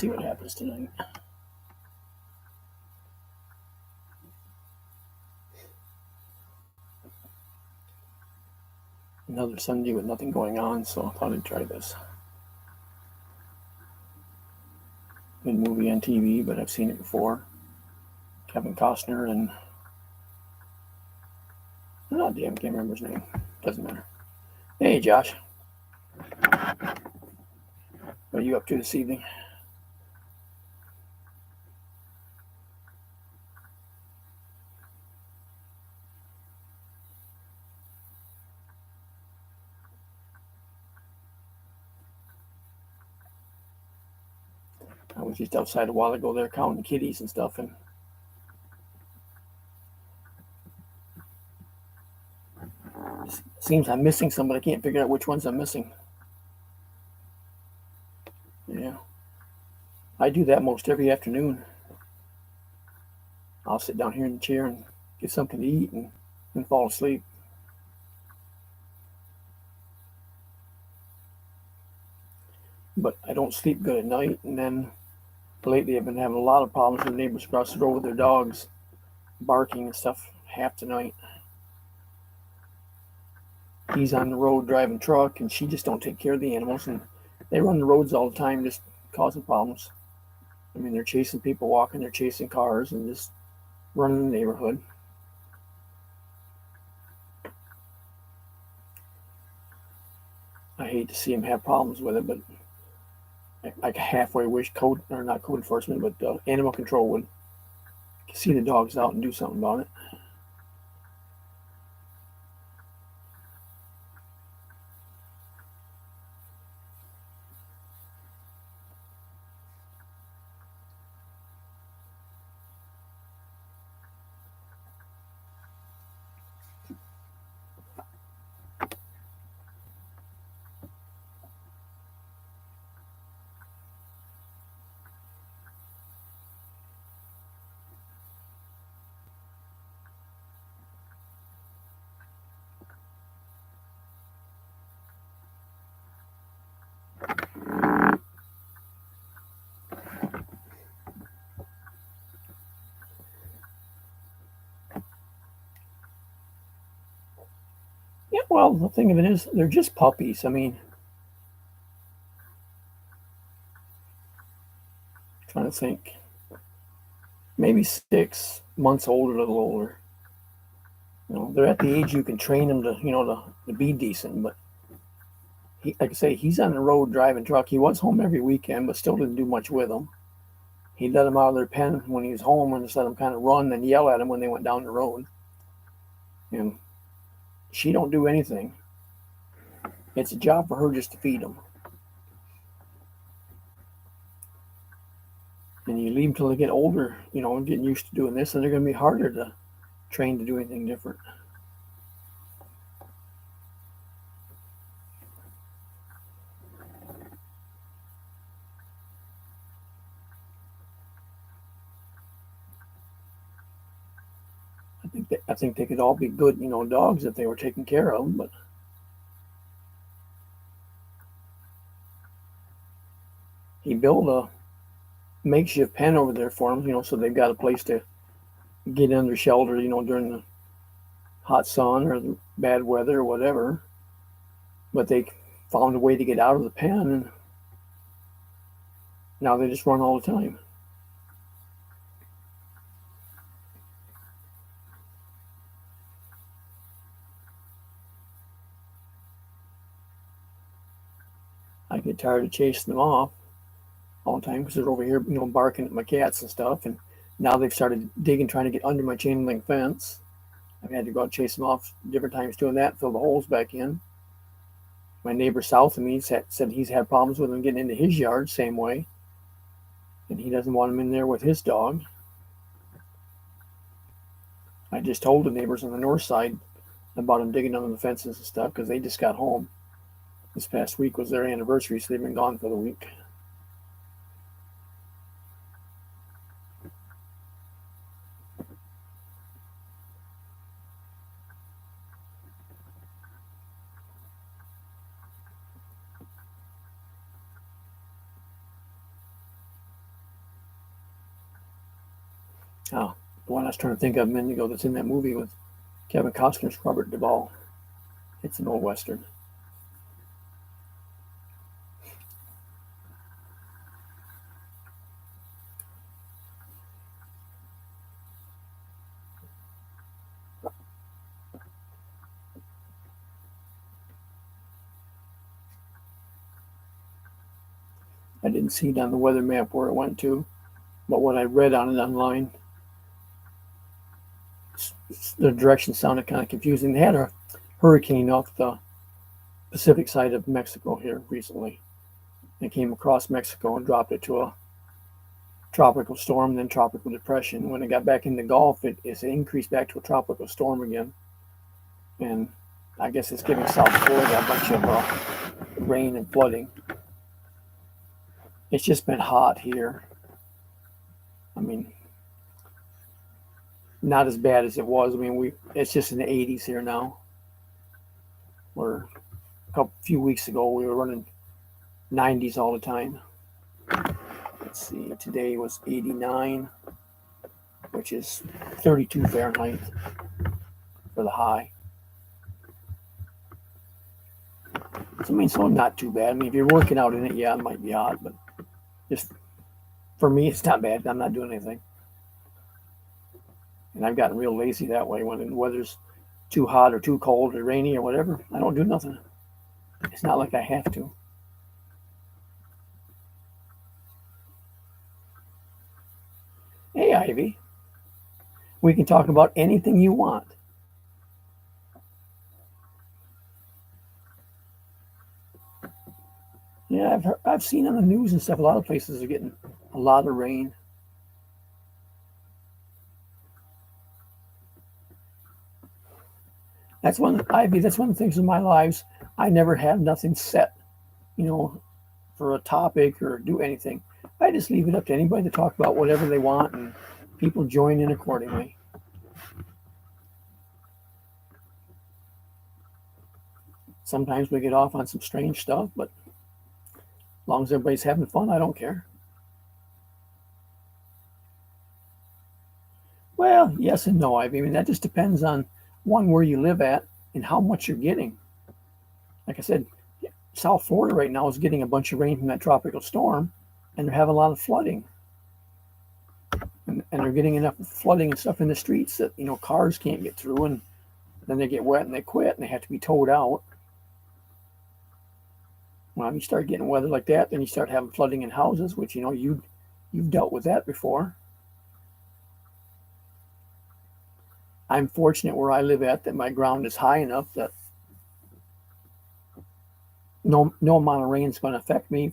see what happens tonight. Another Sunday with nothing going on, so I thought I'd try this. Good movie on TV, but I've seen it before. Kevin Costner and oh damn, can't remember his name. Doesn't matter. Hey Josh, what are you up to this evening? I was just outside a while ago there counting kitties and stuff, and it seems I'm missing some, but I can't figure out which ones I'm missing. Yeah, I do that most every afternoon. I'll sit down here in the chair and get something to eat and fall asleep. But I don't sleep good at night, and then lately I've been having a lot of problems with neighbors across the road with their dogs barking and stuff half the night. He's on the road driving truck, and she just don't take care of the animals, and they run the roads all the time, just causing problems. I mean, they're chasing people walking, they're chasing cars, and just running the neighborhood. I hate to see him have problems with it, but I halfway wish not code enforcement, but animal control would see the dogs out and do something about it. Yeah, well, the thing of it is, they're just puppies. I mean, trying to think, maybe 6 months old or a little older. They're at the age you can train them to be decent. But like I say, he's on the road driving truck. He was home every weekend, but still didn't do much with them. He let them out of their pen when he was home and just let them kind of run and yell at them when they went down the road. And she don't do anything. It's a job for her just to feed them. And you leave them till they get older, and getting used to doing this, and they're going to be harder to train to do anything different. I think they could all be good, dogs if they were taken care of. But he built a makeshift pen over there for them, so they've got a place to get under shelter, during the hot sun or the bad weather or whatever. But they found a way to get out of the pen, and now they just run all the time. I get tired of chasing them off all the time because they're over here, barking at my cats and stuff. And now they've started digging, trying to get under my chain link fence. I've had to go out and chase them off different times doing that, fill the holes back in. My neighbor south of me said he's had problems with them getting into his yard, same way. And he doesn't want them in there with his dog. I just told the neighbors on the north side about them digging under the fences and stuff because they just got home. This past week was their anniversary, so they've been gone for the week. Oh, the one I was trying to think of a minute ago that's in that movie with Kevin Costner's Robert Duvall. It's an old Western. I didn't see it on the weather map where it went to, but what I read on it online, the direction sounded kind of confusing. They had a hurricane off the Pacific side of Mexico here recently. It came across Mexico and dropped it to a tropical storm, then tropical depression. When it got back in the Gulf, it increased back to a tropical storm again. And I guess it's giving South Florida a bunch of rain and flooding. It's just been hot here. I mean, not as bad as it was. I mean, it's just in the 80s here now. Where a few weeks ago we were running 90s all the time. Let's see, today was 89, which is 32 Fahrenheit for the high. So, I mean, so not too bad. I mean, if you're working out in it, yeah, it might be hot, but just for me, it's not bad. I'm not doing anything. And I've gotten real lazy that way. When the weather's too hot or too cold or rainy or whatever, I don't do nothing. It's not like I have to. Hey, Ivy. We can talk about anything you want. Yeah, I've seen on the news and stuff, a lot of places are getting a lot of rain. That's one of the things in my lives. I never have nothing set, for a topic or do anything. I just leave it up to anybody to talk about whatever they want, and people join in accordingly. Sometimes we get off on some strange stuff, but as long as everybody's having fun, I don't care. Well, yes and no. I mean, that just depends on one, where you live at and how much you're getting. Like I said, South Florida right now is getting a bunch of rain from that tropical storm, and they're having a lot of flooding. And they're getting enough flooding and stuff in the streets that, cars can't get through, and then they get wet and they quit and they have to be towed out. Well, you start getting weather like that, then you start having flooding in houses, which, you've dealt with that before. I'm fortunate where I live at that my ground is high enough that no amount of rain is going to affect me.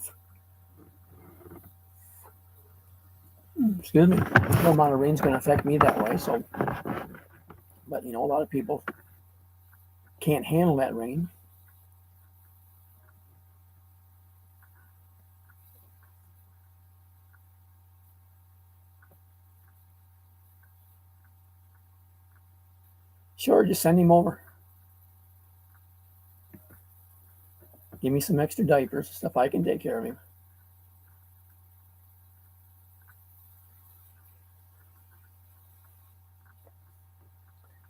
Excuse me. No amount of rain is going to affect me that way. So, but a lot of people can't handle that rain. Sure, just send him over. Give me some extra diapers, stuff I can take care of him.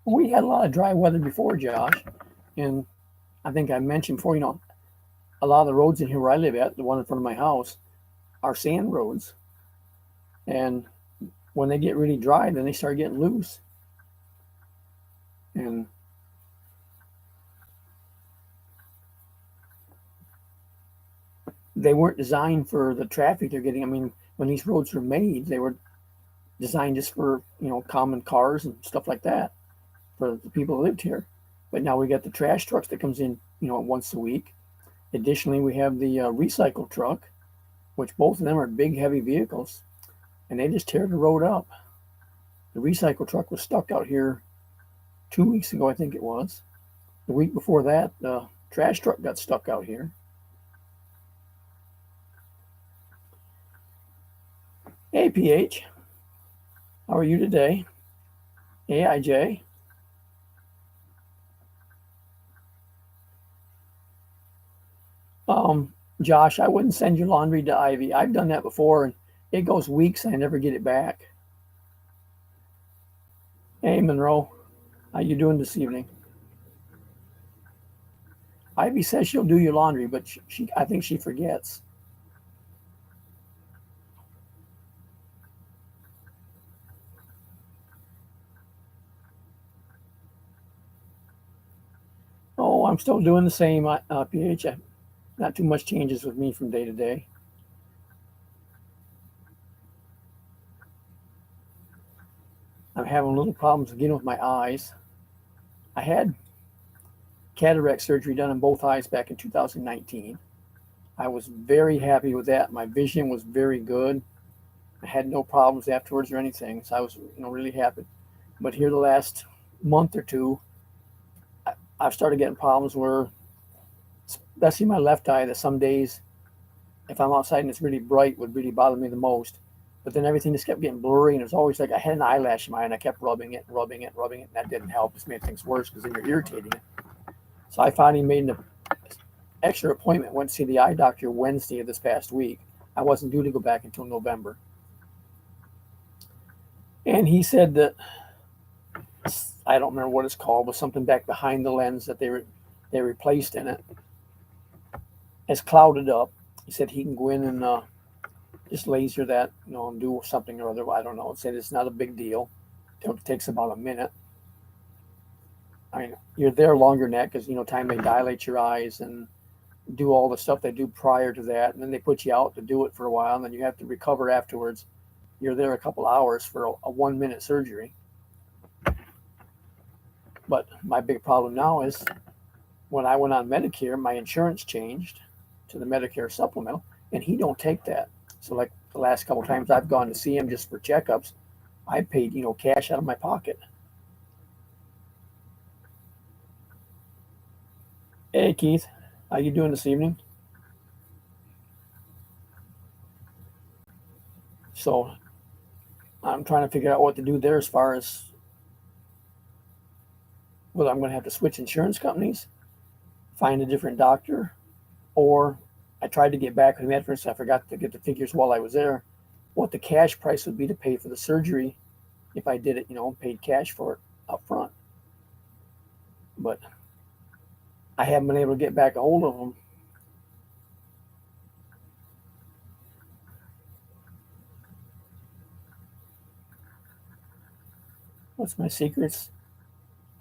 We had a lot of dry weather before, Josh, and I think I mentioned before, a lot of the roads in here where I live at, the one in front of my house, are sand roads. And when they get really dry, then they start getting loose. And they weren't designed for the traffic they're getting. I mean, when these roads were made, they were designed just for, common cars and stuff like that for the people who lived here. But now we got the trash trucks that comes in, once a week. Additionally, we have the recycle truck, which both of them are big, heavy vehicles, and they just tear the road up. The recycle truck was stuck out here 2 weeks ago, I think it was. The week before that, the trash truck got stuck out here. Hey, PH. How are you today? AIJ. Josh, I wouldn't send your laundry to Ivy. I've done that before, and it goes weeks and I never get it back. Hey, Monroe, how you doing this evening? Ivy says she'll do your laundry, but I think she forgets. Oh, I'm still doing the same, PH. Not too much changes with me from day to day. I'm having little problems again with my eyes. I had cataract surgery done in both eyes back in 2019. I was very happy with that. My vision was very good. I had no problems afterwards or anything, so I was, really happy. But here the last month or two, I've started getting problems where, especially my left eye, that some days if I'm outside and it's really bright would really bother me the most. But then everything just kept getting blurry, and it was always like I had an eyelash in my eye, and I kept rubbing it, rubbing it, rubbing it, and that didn't help. It just made things worse because then you're irritating it. So I finally made an extra appointment. Went to see the eye doctor Wednesday of this past week. I wasn't due to go back until November, and he said that I don't remember what it's called, but something back behind the lens that they replaced in it has clouded up. He said he can go in and just laser that, and do something or other. I don't know. It said it's not a big deal. It takes about a minute. I mean, you're there longer than that because time they dilate your eyes and do all the stuff they do prior to that, and then they put you out to do it for a while, and then you have to recover afterwards. You're there a couple hours for a 1 minute surgery. But my big problem now is when I went on Medicare, my insurance changed to the Medicare supplemental, and he don't take that. So like the last couple of times I've gone to see him just for checkups, I paid cash out of my pocket. Hey Keith, how you doing this evening? So I'm trying to figure out what to do there as far as whether I'm going to have to switch insurance companies, find a different doctor, or I tried to get back with him at first. I forgot to get the figures while I was there. What the cash price would be to pay for the surgery if I did it, paid cash for it up front. But I haven't been able to get back a hold of him. What's my secrets?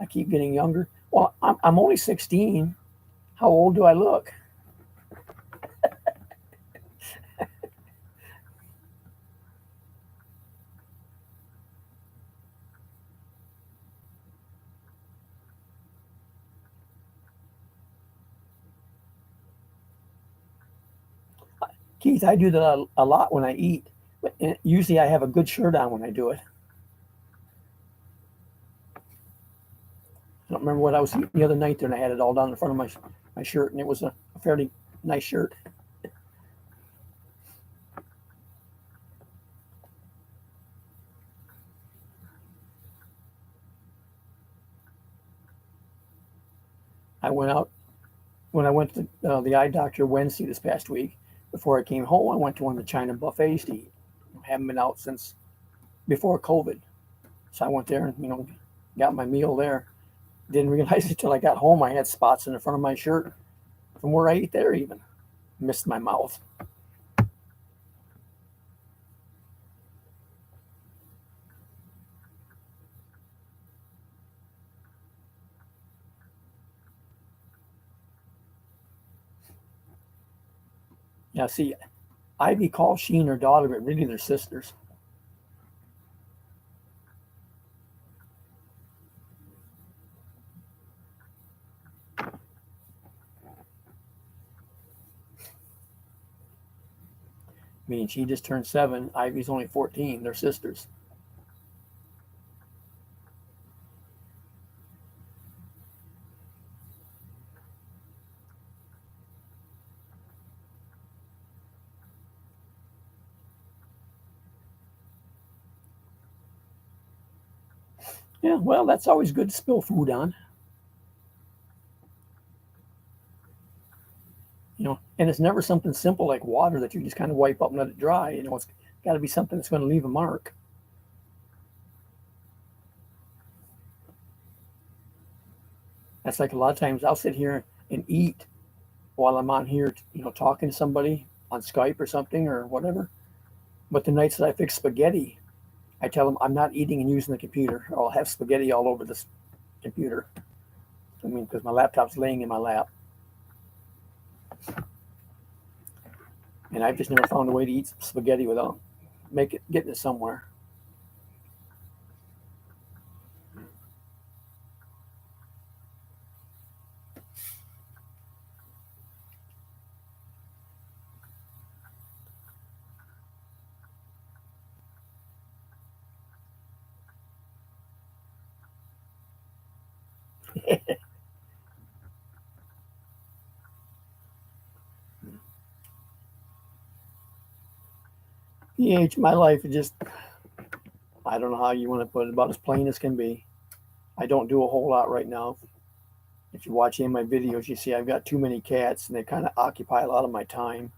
I keep getting younger. Well, I'm only 16. How old do I look? Keith, I do that a lot when I eat. Usually I have a good shirt on when I do it. I don't remember what I was eating the other night there, and I had it all down in front of my shirt, and it was a fairly nice shirt. I went out when I went to the eye doctor Wednesday this past week. Before I came home, I went to one of the China buffets to eat. I haven't been out since before COVID, so I went there and got my meal there. Didn't realize it until I got home. I had spots in the front of my shirt from where I ate there. Even missed my mouth. Yeah, see, Ivy calls she and her daughter, but really they're sisters. I mean, she just turned 7. Ivy's only 14. They're sisters. Yeah, well, that's always good to spill food on. And it's never something simple like water that you just kind of wipe up and let it dry. It's got to be something that's going to leave a mark. That's like a lot of times I'll sit here and eat while I'm on here, talking to somebody on Skype or something or whatever. But the nights that I fix spaghetti, I tell them I'm not eating and using the computer, or I'll have spaghetti all over this computer. I mean, because my laptop's laying in my lap, and I've just never found a way to eat spaghetti without getting it somewhere. My life is just, I don't know how you want to put it, about as plain as can be. I don't do a whole lot right now. If you watch any of my videos, you see I've got too many cats, and they kind of occupy a lot of my time.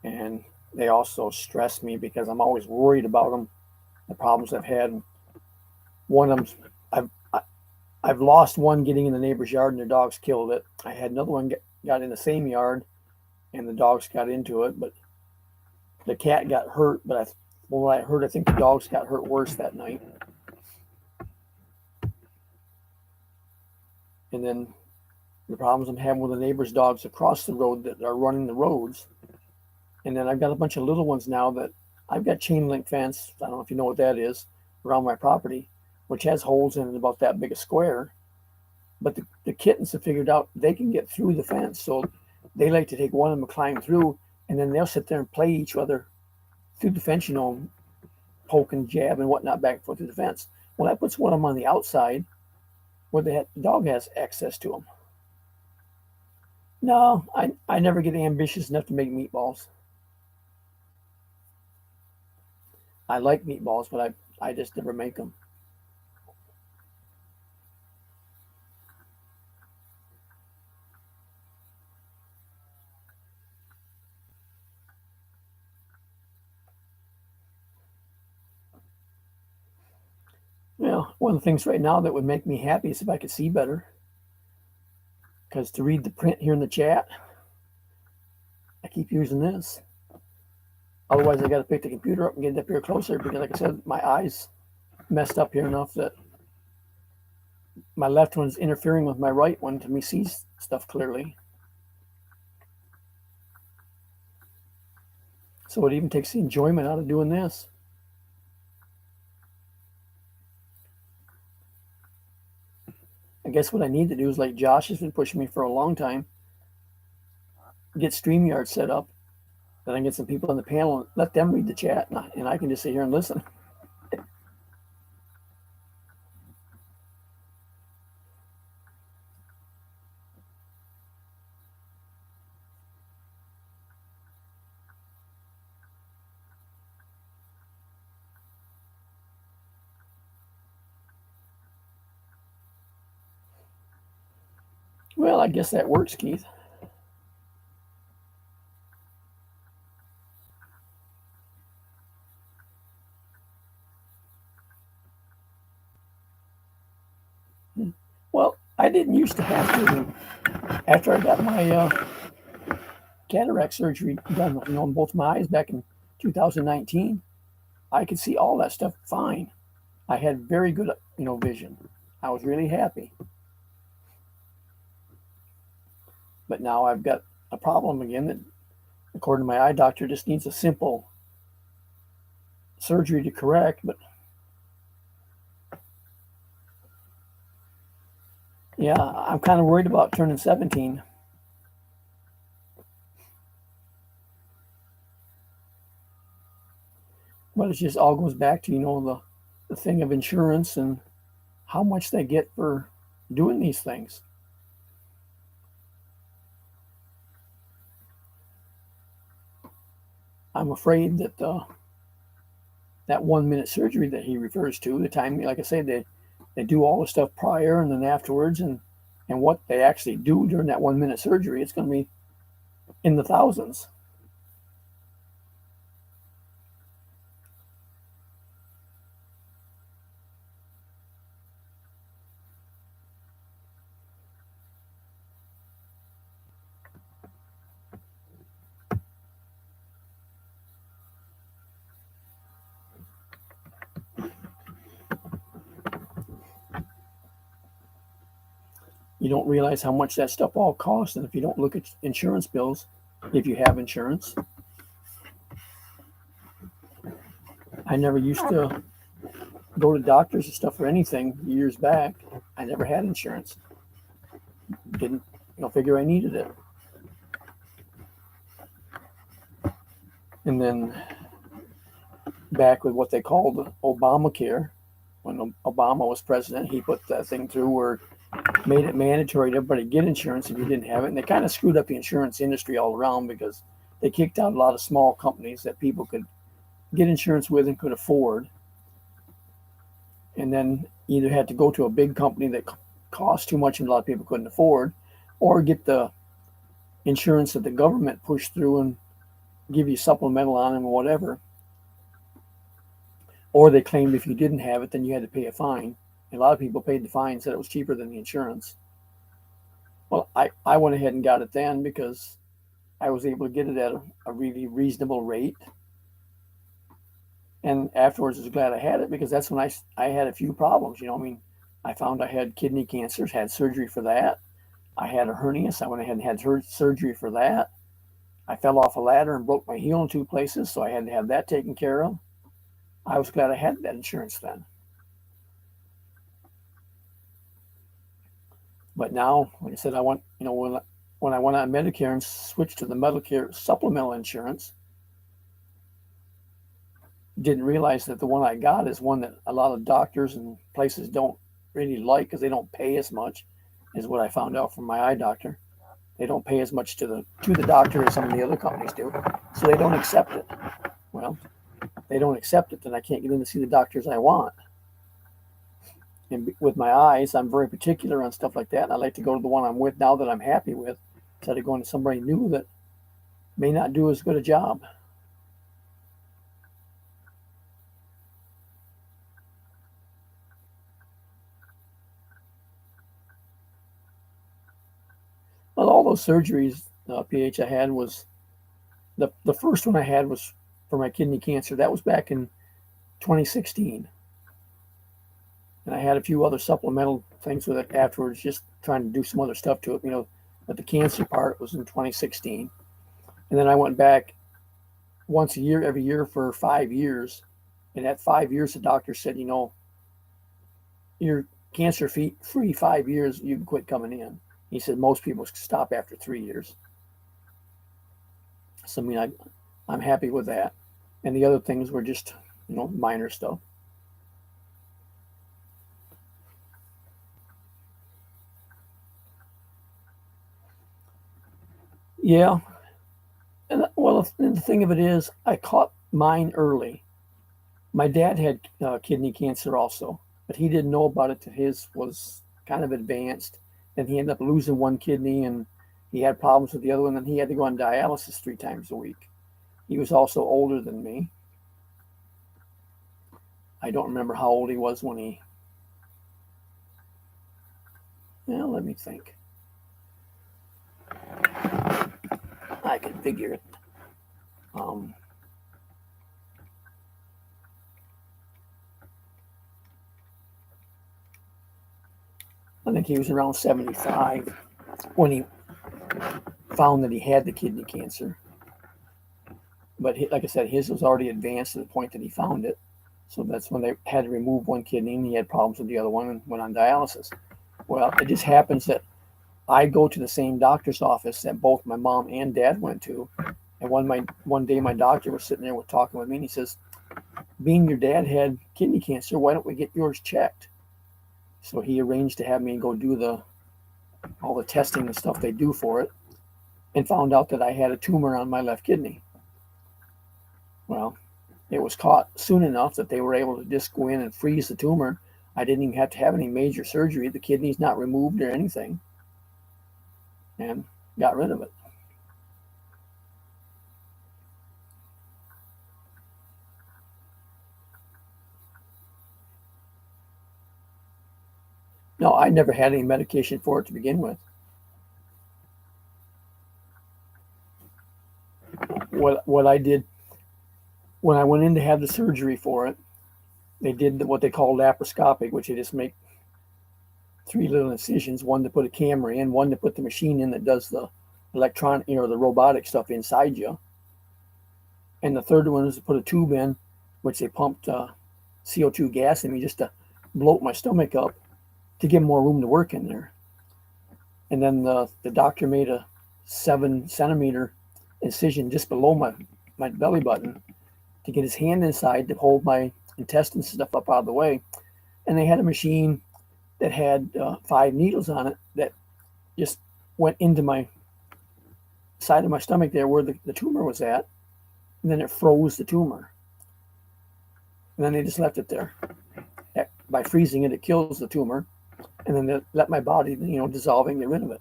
And they also stress me because I'm always worried about them, the problems I've had. One of them, I've lost one getting in the neighbor's yard, and their dogs killed it. I had another one got in the same yard, and the dogs got into it, but the cat got hurt. But from what I heard, I think the dogs got hurt worse that night. And then the problems I'm having with the neighbor's dogs across the road that are running the roads. And then I've got a bunch of little ones now that I've got chain link fence. I don't know if you know what that is, around my property, which has holes in it about that big a square. But the kittens have figured out they can get through the fence. So they like to take one of them and climb through, and then they'll sit there and play each other through the fence, poke and jab and whatnot back and forth through the fence. Well, that puts one of them on the outside where the dog has access to them. No, I never get ambitious enough to make meatballs. I like meatballs, but I just never make them. One of the things right now that would make me happy is if I could see better. Because to read the print here in the chat, I keep using this. Otherwise, I got to pick the computer up and get it up here closer because, like I said, my eyes messed up here enough that my left one's interfering with my right one to me see stuff clearly. So it even takes the enjoyment out of doing this. I guess what I need to do is, like Josh has been pushing me for a long time, get StreamYard set up. Then I can get some people on the panel and let them read the chat, and I can just sit here and listen. Well, I guess that works, Keith. Well, I didn't used to have to. After I got my cataract surgery done, on both my eyes back in 2019, I could see all that stuff fine. I had very good, vision. I was really happy. But now I've got a problem again that, according to my eye doctor, just needs a simple surgery to correct. But yeah, I'm kind of worried about turning 17. But it just all goes back to, the thing of insurance and how much they get for doing these things. I'm afraid that that 1 minute surgery that he refers to, the time, like I said, they do all the stuff prior and then afterwards, and what they actually do during that 1 minute surgery, it's going to be in the thousands. don't realize how much that stuff all costs. And if you don't look at insurance bills, if you have insurance, I never used to go to doctors and stuff for anything years back. I never had insurance. Didn't figure I needed it. And then back with what they called Obamacare, when Obama was president, he put that thing through where made it mandatory to everybody get insurance if you didn't have it. And they kind of screwed up the insurance industry all around because they kicked out a lot of small companies that people could get insurance with and could afford. And then either had to go to a big company that cost too much and a lot of people couldn't afford, or get the insurance that the government pushed through and give you supplemental on them or whatever. Or they claimed if you didn't have it, then you had to pay a fine. And a lot of people paid the fine, said it was cheaper than the insurance. Well, I went ahead and got it then because I was able to get it at a really reasonable rate. And afterwards, I was glad I had it because that's when I had a few problems. I found I had kidney cancer, had surgery for that. I had a hernia, so I went ahead and had surgery for that. I fell off a ladder and broke my heel in 2 places, so I had to have that taken care of. I was glad I had that insurance then. But now, like I said, I want, when I went on Medicare and switched to the Medicare supplemental insurance, didn't realize that the one I got is one that a lot of doctors and places don't really like because they don't pay as much, is what I found out from my eye doctor. They don't pay as much to the doctor as some of the other companies do, so they don't accept it. Well, they don't accept it, then I can't get in to see the doctors I want. And with my eyes, I'm very particular on stuff like that. And I like to go to the one I'm with now that I'm happy with, instead of going to somebody new that may not do as good a job. Well, all those surgeries, PH, I had was the first one I had was for my kidney cancer. That was back in 2016. And I had a few other supplemental things with it afterwards, just trying to do some other stuff to it, but the cancer part was in 2016. And then I went back once a year, every year for 5 years. And at 5 years, the doctor said, you're cancer free 5 years, you can quit coming in. He said most people stop after 3 years. So, I'm happy with that. And the other things were just, minor stuff. Yeah. And the thing of it is, I caught mine early. My dad had kidney cancer also, but he didn't know about it till his was kind of advanced. And he ended up losing one kidney, and he had problems with the other one, and he had to go on dialysis 3 times a week. He was also older than me. I don't remember how old he was when he... Well, let me think. I can figure it. I think he was around 75 when he found that he had the kidney cancer. But like I said, his was already advanced to the point that he found it. So that's when they had to remove one kidney, and he had problems with the other one and went on dialysis. Well, it just happens that I go to the same doctor's office that both my mom and dad went to. And one day my doctor was sitting there talking with me, and he says, being your dad had kidney cancer, why don't we get yours checked? So he arranged to have me go do all the testing and stuff they do for it, and found out that I had a tumor on my left kidney. Well, it was caught soon enough that they were able to just go in and freeze the tumor. I didn't even have to have any major surgery. The kidney's not removed or anything, and got rid of it. No, I never had any medication for it to begin with. What I did when I went in to have the surgery for it, they did what they call laparoscopic, which they just make three little incisions, one to put a camera in, one to put the machine in that does the electronic, the robotic stuff inside you. And the third one is to put a tube in, which they pumped CO2 gas in me just to bloat my stomach up to give more room to work in there. And then the doctor made a 7 centimeter incision just below my belly button to get his hand inside to hold my intestines and stuff up out of the way. And they had a machine that had 5 needles on it that just went into my side of my stomach there where the tumor was at. And then it froze the tumor. And then they just left it there. By freezing it, it kills the tumor. And then they let my body, dissolving, get rid of it.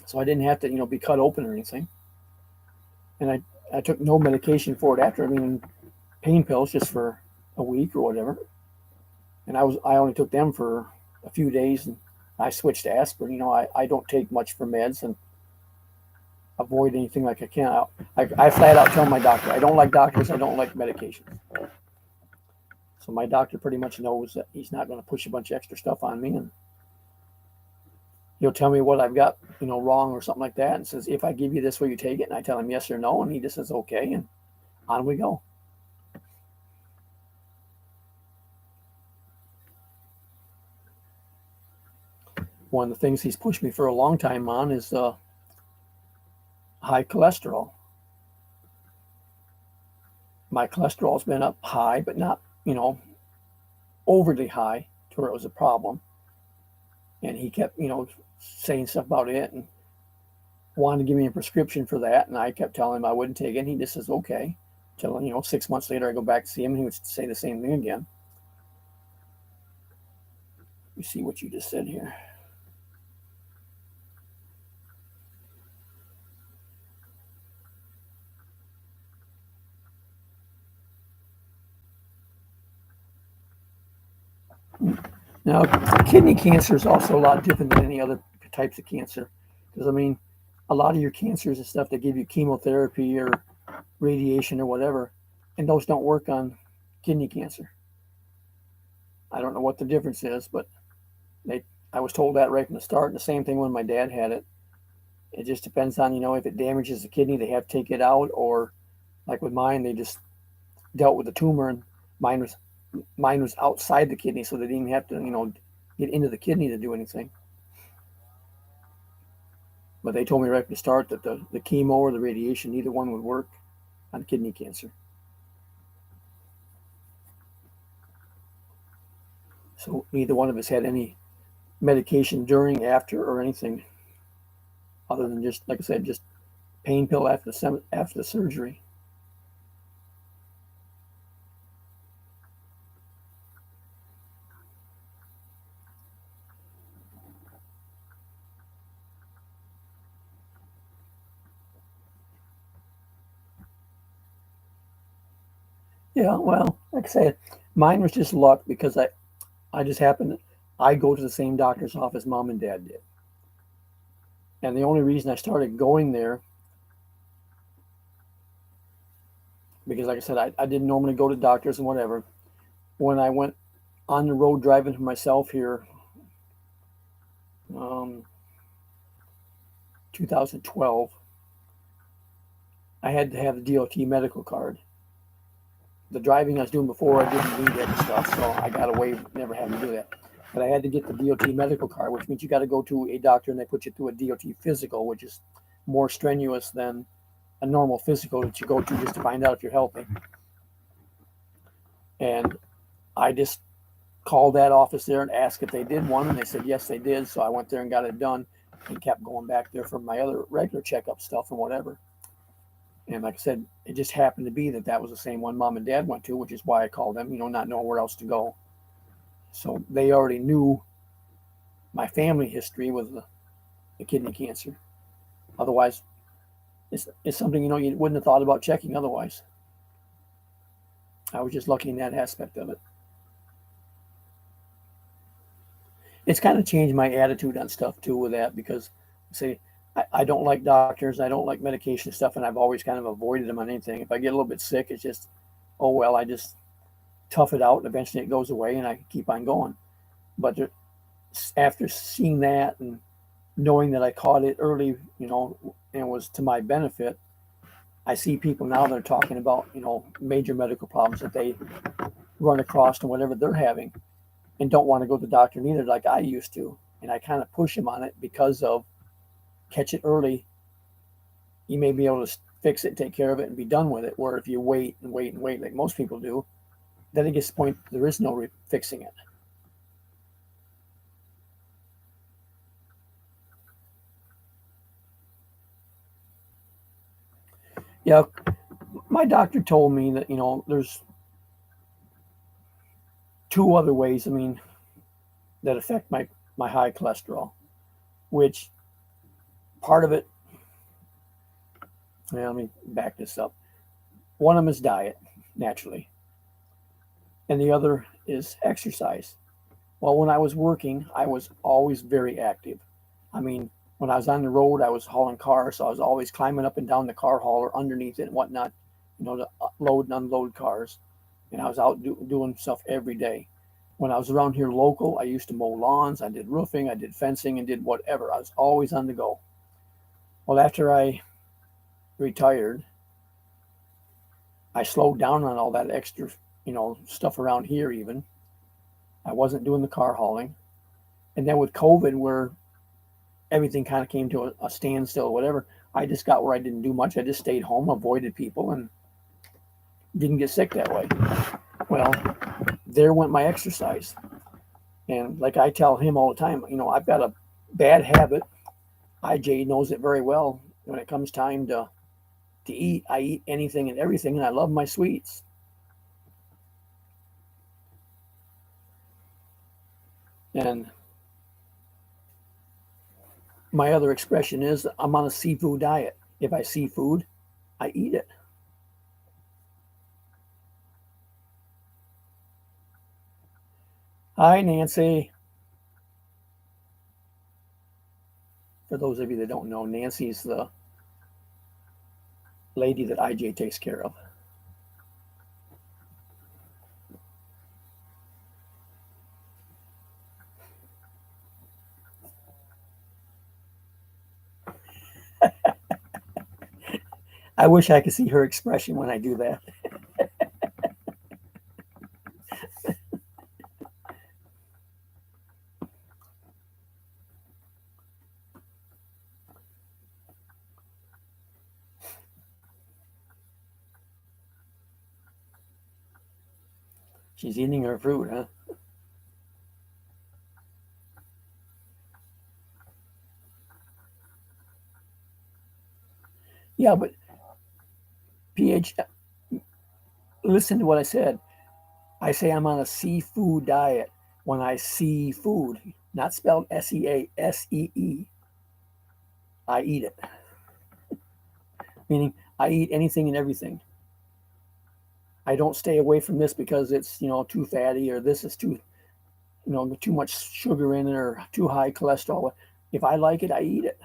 So I didn't have to, be cut open or anything. And I took no medication for it after. I mean, pain pills just for a week or whatever. And I only took them for a few days, and I switched to aspirin. I don't take much for meds and avoid anything like I can. I flat out tell my doctor, I don't like doctors, I don't like medications. So my doctor pretty much knows that he's not going to push a bunch of extra stuff on me, and he'll tell me what I've got, wrong or something like that, and says, if I give you this, will you take it? And I tell him yes or no, and he just says okay, and on we go. One of the things he's pushed me for a long time on is high cholesterol. My cholesterol's been up high, but not, overly high to where it was a problem. And he kept, saying stuff about it and wanted to give me a prescription for that. And I kept telling him I wouldn't take it. And he just says, okay. Till, 6 months later, I go back to see him and he would say the same thing again. Let me see what you just said here. Now, kidney cancer is also a lot different than any other types of cancer. Because, a lot of your cancers and stuff, they give you chemotherapy or radiation or whatever, and those don't work on kidney cancer. I don't know what the difference is, but I was told that right from the start. And the same thing when my dad had it. It just depends on, if it damages the kidney, they have to take it out, or like with mine, they just dealt with the tumor, and mine was outside the kidney, so they didn't even have to, get into the kidney to do anything. But they told me right from the start that the chemo or the radiation, neither one would work on kidney cancer. So neither one of us had any medication during, after, or anything other than just, like I said, just pain pill after the surgery. Yeah, well, like I said, mine was just luck because I just happened, I go to the same doctor's office mom and dad did. And the only reason I started going there, because like I said, I didn't normally go to doctors and whatever. When I went on the road driving for myself here, 2012, I had to have the DOT medical card. The driving I was doing before, I didn't need that stuff, so I got away with never having to do that. But I had to get the DOT medical card, which means you got to go to a doctor and they put you through a DOT physical, which is more strenuous than a normal physical that you go to just to find out if you're healthy. And I just called that office there and asked if they did one, and they said yes, they did. So I went there and got it done and kept going back there for my other regular checkup stuff and whatever. And like I said, it just happened to be that was the same one mom and dad went to, which is why I called them, not knowing where else to go. So they already knew my family history with the kidney cancer. Otherwise, it's something, you wouldn't have thought about checking otherwise. I was just lucky in that aspect of it. It's kind of changed my attitude on stuff too with that, because I don't like doctors, I don't like medication stuff, and I've always kind of avoided them on anything. If I get a little bit sick, it's just, oh well, I just tough it out, and eventually it goes away, and I keep on going. But after seeing that and knowing that I caught it early, and it was to my benefit, I see people now that are talking about, major medical problems that they run across and whatever they're having and don't want to go to the doctor neither, like I used to. And I kind of push them on it because of catch it early. You may be able to fix it, take care of it, and be done with it. Where if you wait and wait and wait, like most people do, then it gets to the point there is no fixing it. Yeah, my doctor told me that there's two other ways. I mean, that affect my high cholesterol, which part of it. Well, let me back this up. One of them is diet, naturally, and the other is exercise. Well, when I was working, I was always very active. I mean, when I was on the road, I was hauling cars, so I was always climbing up and down the car hauler underneath it and whatnot, to load and unload cars. And I was out doing stuff every day. When I was around here local, I used to mow lawns, I did roofing, I did fencing, and did whatever. I was always on the go. Well, after I retired, I slowed down on all that extra, stuff around here even. I wasn't doing the car hauling. And then with COVID, where everything kind of came to a standstill or whatever, I just got where I didn't do much. I just stayed home, avoided people, and didn't get sick that way. Well, there went my exercise. And like I tell him all the time, I've got a bad habit. IJ knows it very well. When it comes time to eat, I eat anything and everything, and I love my sweets. And my other expression is I'm on a seafood diet. If I see food, I eat it. Hi, Nancy. For those of you that don't know, Nancy's the lady that IJ takes care of. I wish I could see her expression when I do that. She's eating her fruit, huh? Yeah, but PH, listen to what I said. I say I'm on a seafood diet when I see food, not spelled SEASEE. I eat it, meaning I eat anything and everything. I don't stay away from this because it's too fatty or this is too much sugar in it or too high cholesterol. If I like it, I eat it.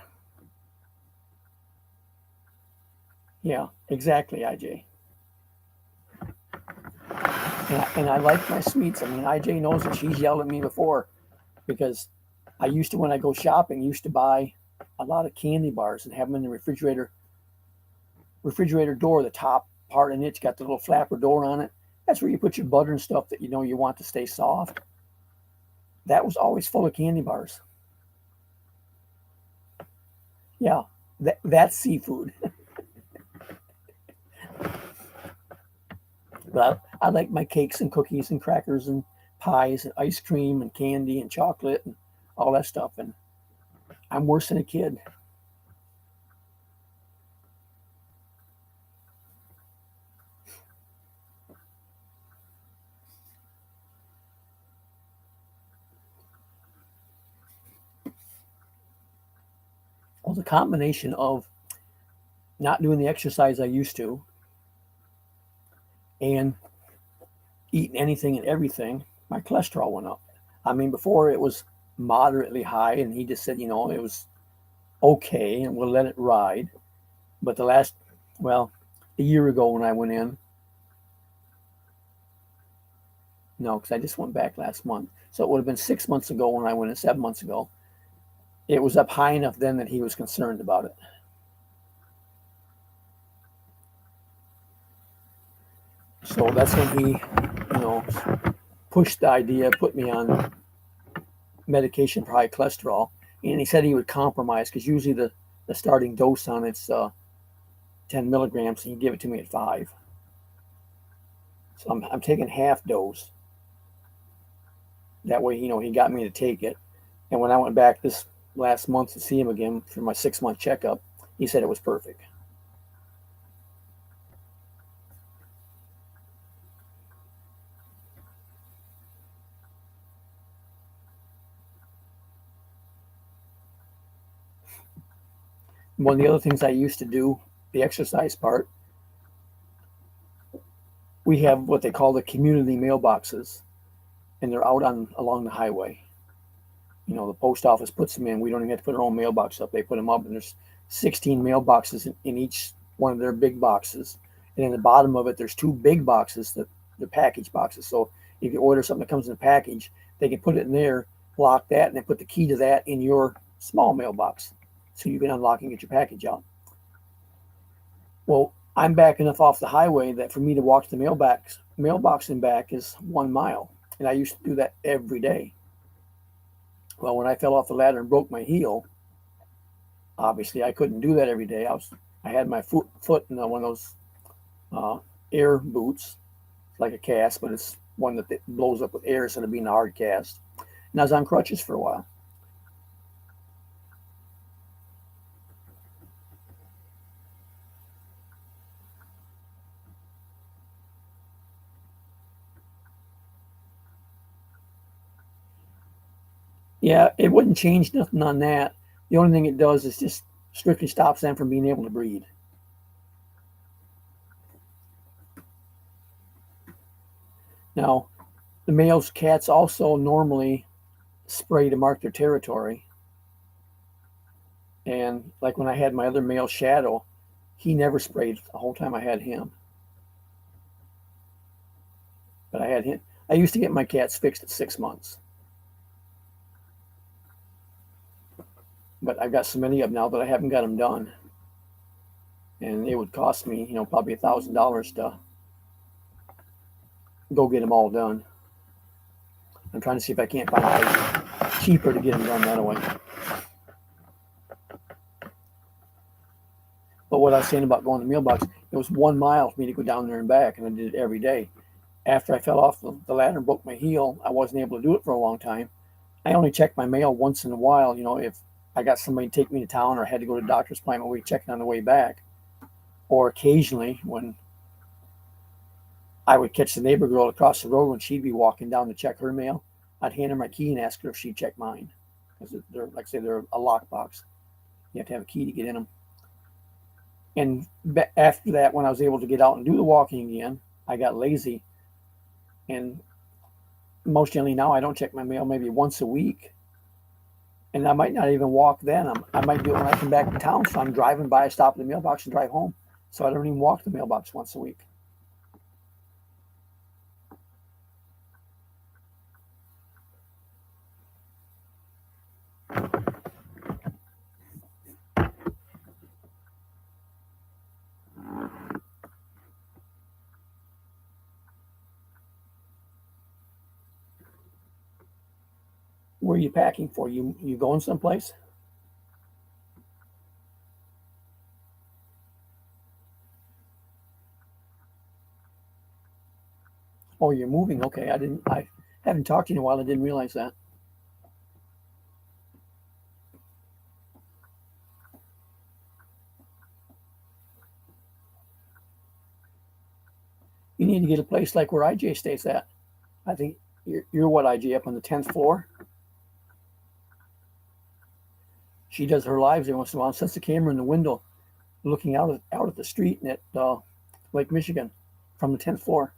Yeah, exactly, IJ. And I like my sweets. I mean, IJ knows it. She's yelled at me before because I used to, when I go shopping, used to buy a lot of candy bars and have them in the refrigerator door, the top part, and it's got the little flapper door on it. That's where you put your butter and stuff that you want to stay soft. That was always full of candy bars. Yeah, that's seafood. But I like my cakes and cookies and crackers and pies and ice cream and candy and chocolate and all that stuff. And I'm worse than a kid. Well, the combination of not doing the exercise I used to and eating anything and everything, my cholesterol went up. I mean, before it was moderately high, and he just said, it was okay, and we'll let it ride. But well, a year ago when I went in, no, because I just went back last month. So it would have been 6 months ago when I went in 7 months ago. It was up high enough then that he was concerned about it. So that's when he, pushed the idea, put me on medication for high cholesterol, and he said he would compromise because usually the starting dose on it's 10 milligrams, and he give it to me at 5. So I'm taking half dose. That way, he got me to take it. And when I went back this last month to see him again for my 6-month checkup, he said it was perfect. One of the other things I used to do, the exercise part, we have what they call the community mailboxes, and they're out on along the highway. The post office puts them in. We don't even have to put our own mailbox up. They put them up, and there's 16 mailboxes in each one of their big boxes. And in the bottom of it, there's 2 big boxes that they're package boxes. So if you order something that comes in a package, they can put it in there, lock that, and then put the key to that in your small mailbox, so you can unlock and get your package out. Well, I'm back enough off the highway that for me to walk to the mailbox and back is 1 mile, and I used to do that every day. Well, when I fell off the ladder and broke my heel, obviously I couldn't do that every day. I had my foot in one of those air boots, like a cast, but it's one that blows up with air instead of being a hard cast. And I was on crutches for a while. Yeah, it wouldn't change nothing on that. The only thing it does is just strictly stops them from being able to breed. Now, the male's cats also normally spray to mark their territory. And like when I had my other male Shadow, he never sprayed the whole time I had him. But I had him. I used to get my cats fixed at 6 months. But I've got so many of them now that I haven't got them done. And it would cost me, probably $1,000 to go get them all done. I'm trying to see if I can't find a place cheaper to get them done that way. But what I was saying about going to the mailbox, it was 1 mile for me to go down there and back, and I did it every day. After I fell off the ladder and broke my heel, I wasn't able to do it for a long time. I only checked my mail once in a while, if I got somebody to take me to town or I had to go to a doctor's appointment, we checked on the way back. Or occasionally when I would catch the neighbor girl across the road when she'd be walking down to check her mail, I'd hand her my key and ask her if she'd check mine. Because they're, like I say, they're a lockbox. You have to have a key to get in them. And after that, when I was able to get out and do the walking again, I got lazy. And most generally now I don't check my mail maybe once a week. And I might not even walk then. I might do it when I come back to town. So I'm driving by, I stop at the mailbox and drive home. So I don't even walk the mailbox once a week. Where are you packing for? You going someplace? Oh, you're moving. Okay, I haven't talked to you in a while. I didn't realize that. You need to get a place like where IJ stays at. I think you're what, IJ, up on the 10th floor? She does her lives every once in a while and sets the camera in the window looking out at the street and at Lake Michigan from the 10th floor.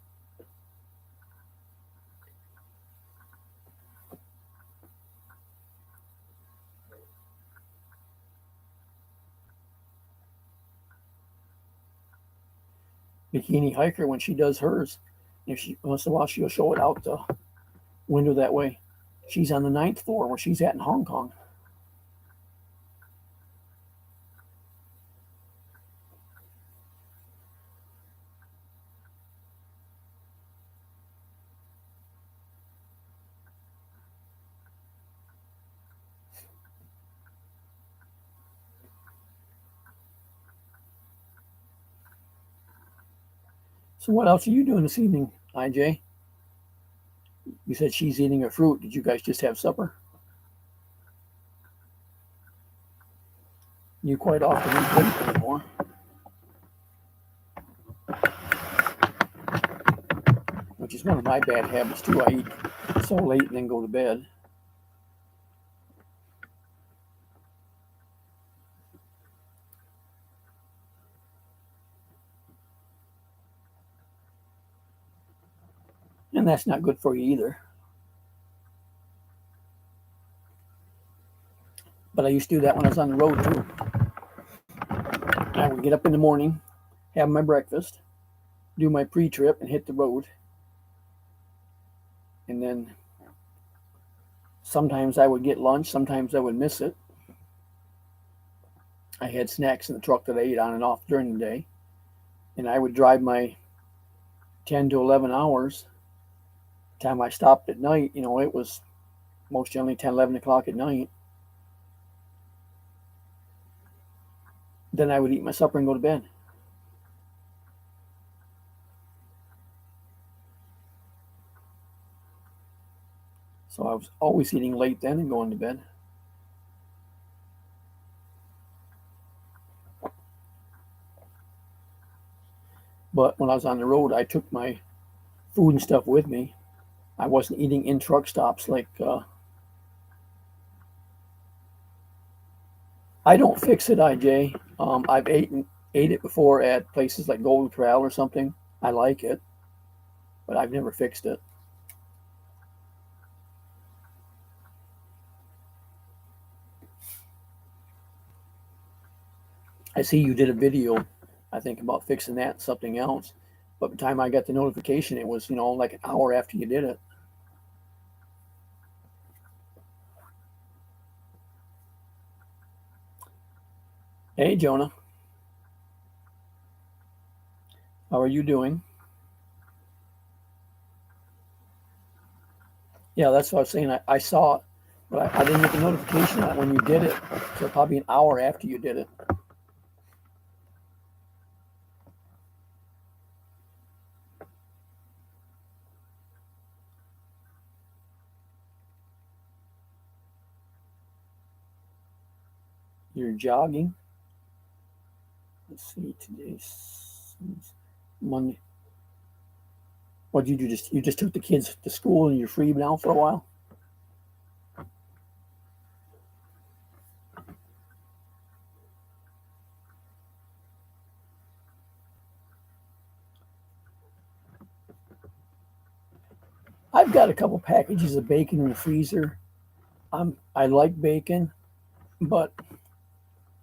Bikini hiker when she does hers. If she once in a while she'll show it out the window that way. She's on the 9th floor where she's at in Hong Kong. So what else are you doing this evening, IJ? You said she's eating her fruit. Did you guys just have supper? You quite often eat late anymore. Which is one of my bad habits too. I eat so late and then go to bed. And that's not good for you either. But I used to do that when I was on the road too. I would get up in the morning, have my breakfast, do my pre-trip, and hit the road. And then sometimes I would get lunch, sometimes I would miss it. I had snacks in the truck that I ate on and off during the day. And I would drive my 10 to 11 hours. The time I stopped at night, it was most generally 10, 11 o'clock at night. Then I would eat my supper and go to bed. So I was always eating late then and going to bed. But when I was on the road, I took my food and stuff with me. I wasn't eating in truck stops like I don't fix it, IJ. I've ate it before at places like Golden Corral or something. I like it, but I've never fixed it. I see you did a video, I think, about fixing that and something else. But by the time I got the notification, it was, like an hour after you did it. Hey, Jonah. How are you doing? Yeah, that's what I was saying. I saw it, but I didn't get the notification on it when you did it. So probably an hour after you did it. You're jogging. Let's see, today's Monday. What did you do? You just took the kids to school and you're free now for a while? I've got a couple packages of bacon in the freezer. I like bacon, but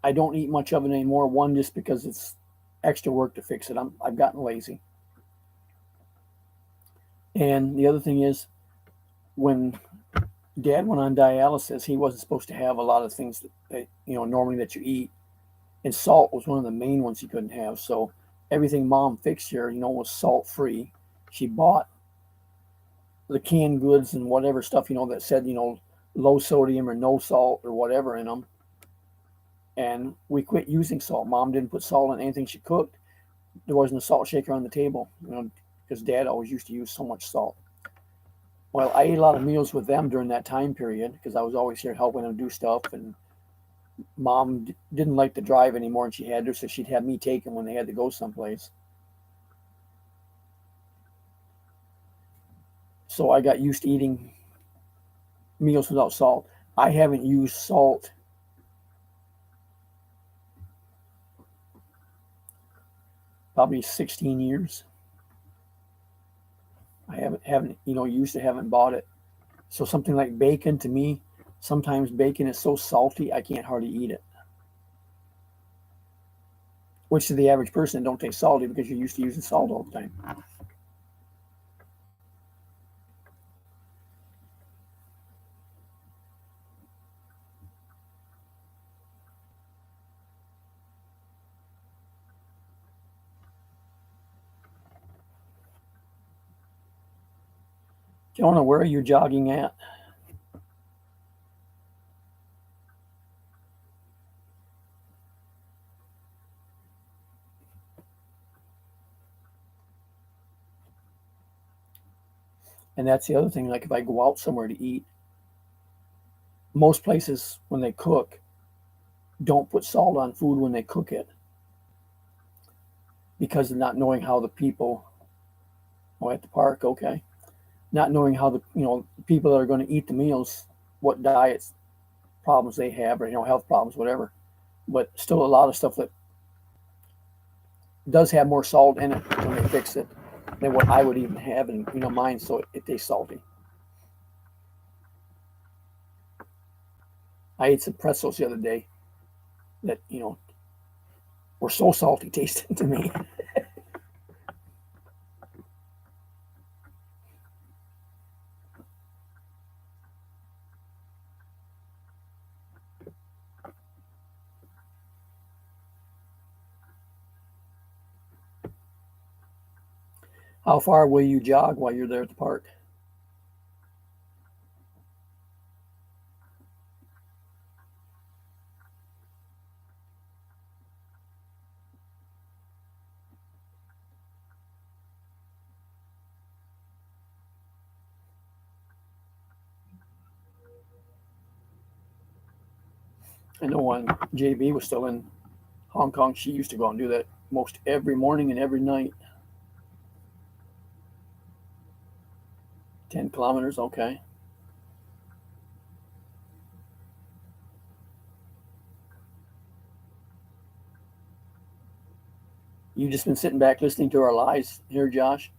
I don't eat much of it anymore. One, just because it's extra work to fix it. I've gotten lazy. And the other thing is, when Dad went on dialysis, he wasn't supposed to have a lot of things that normally that you eat, and salt was one of the main ones he couldn't have. So everything Mom fixed here, was salt free. She bought the canned goods and whatever stuff that said low sodium or no salt or whatever in them, and we quit using salt. Mom didn't put salt in anything she cooked. There wasn't a salt shaker on the table, because Dad always used to use so much salt. Well, I ate a lot of meals with them during that time period because I was always here helping them do stuff, and Mom didn't like to drive anymore, and she had to, so she'd have me take them when they had to go someplace. So I got used to eating meals without salt. I haven't used salt probably 16 years. I haven't used to haven't bought it. So something like bacon, to me, sometimes bacon is so salty I can't hardly eat it. Which to the average person don't taste salty because you're used to using salt all the time. Jonah, where are you jogging at? And that's the other thing. Like if I go out somewhere to eat, most places when they cook don't put salt on food when they cook it because of not knowing how the people. Oh, at the park, okay, not knowing how the people that are going to eat the meals, what diets problems they have, or health problems, whatever. But still, a lot of stuff that does have more salt in it when they fix it than what I would even have in mine, so it tastes salty. I ate some pretzels the other day that were so salty tasting to me. How far will you jog while you're there at the park? I know when JB was still in Hong Kong, she used to go and do that most every morning and every night. 10 kilometers, okay. You just been sitting back listening to our lies here, Josh?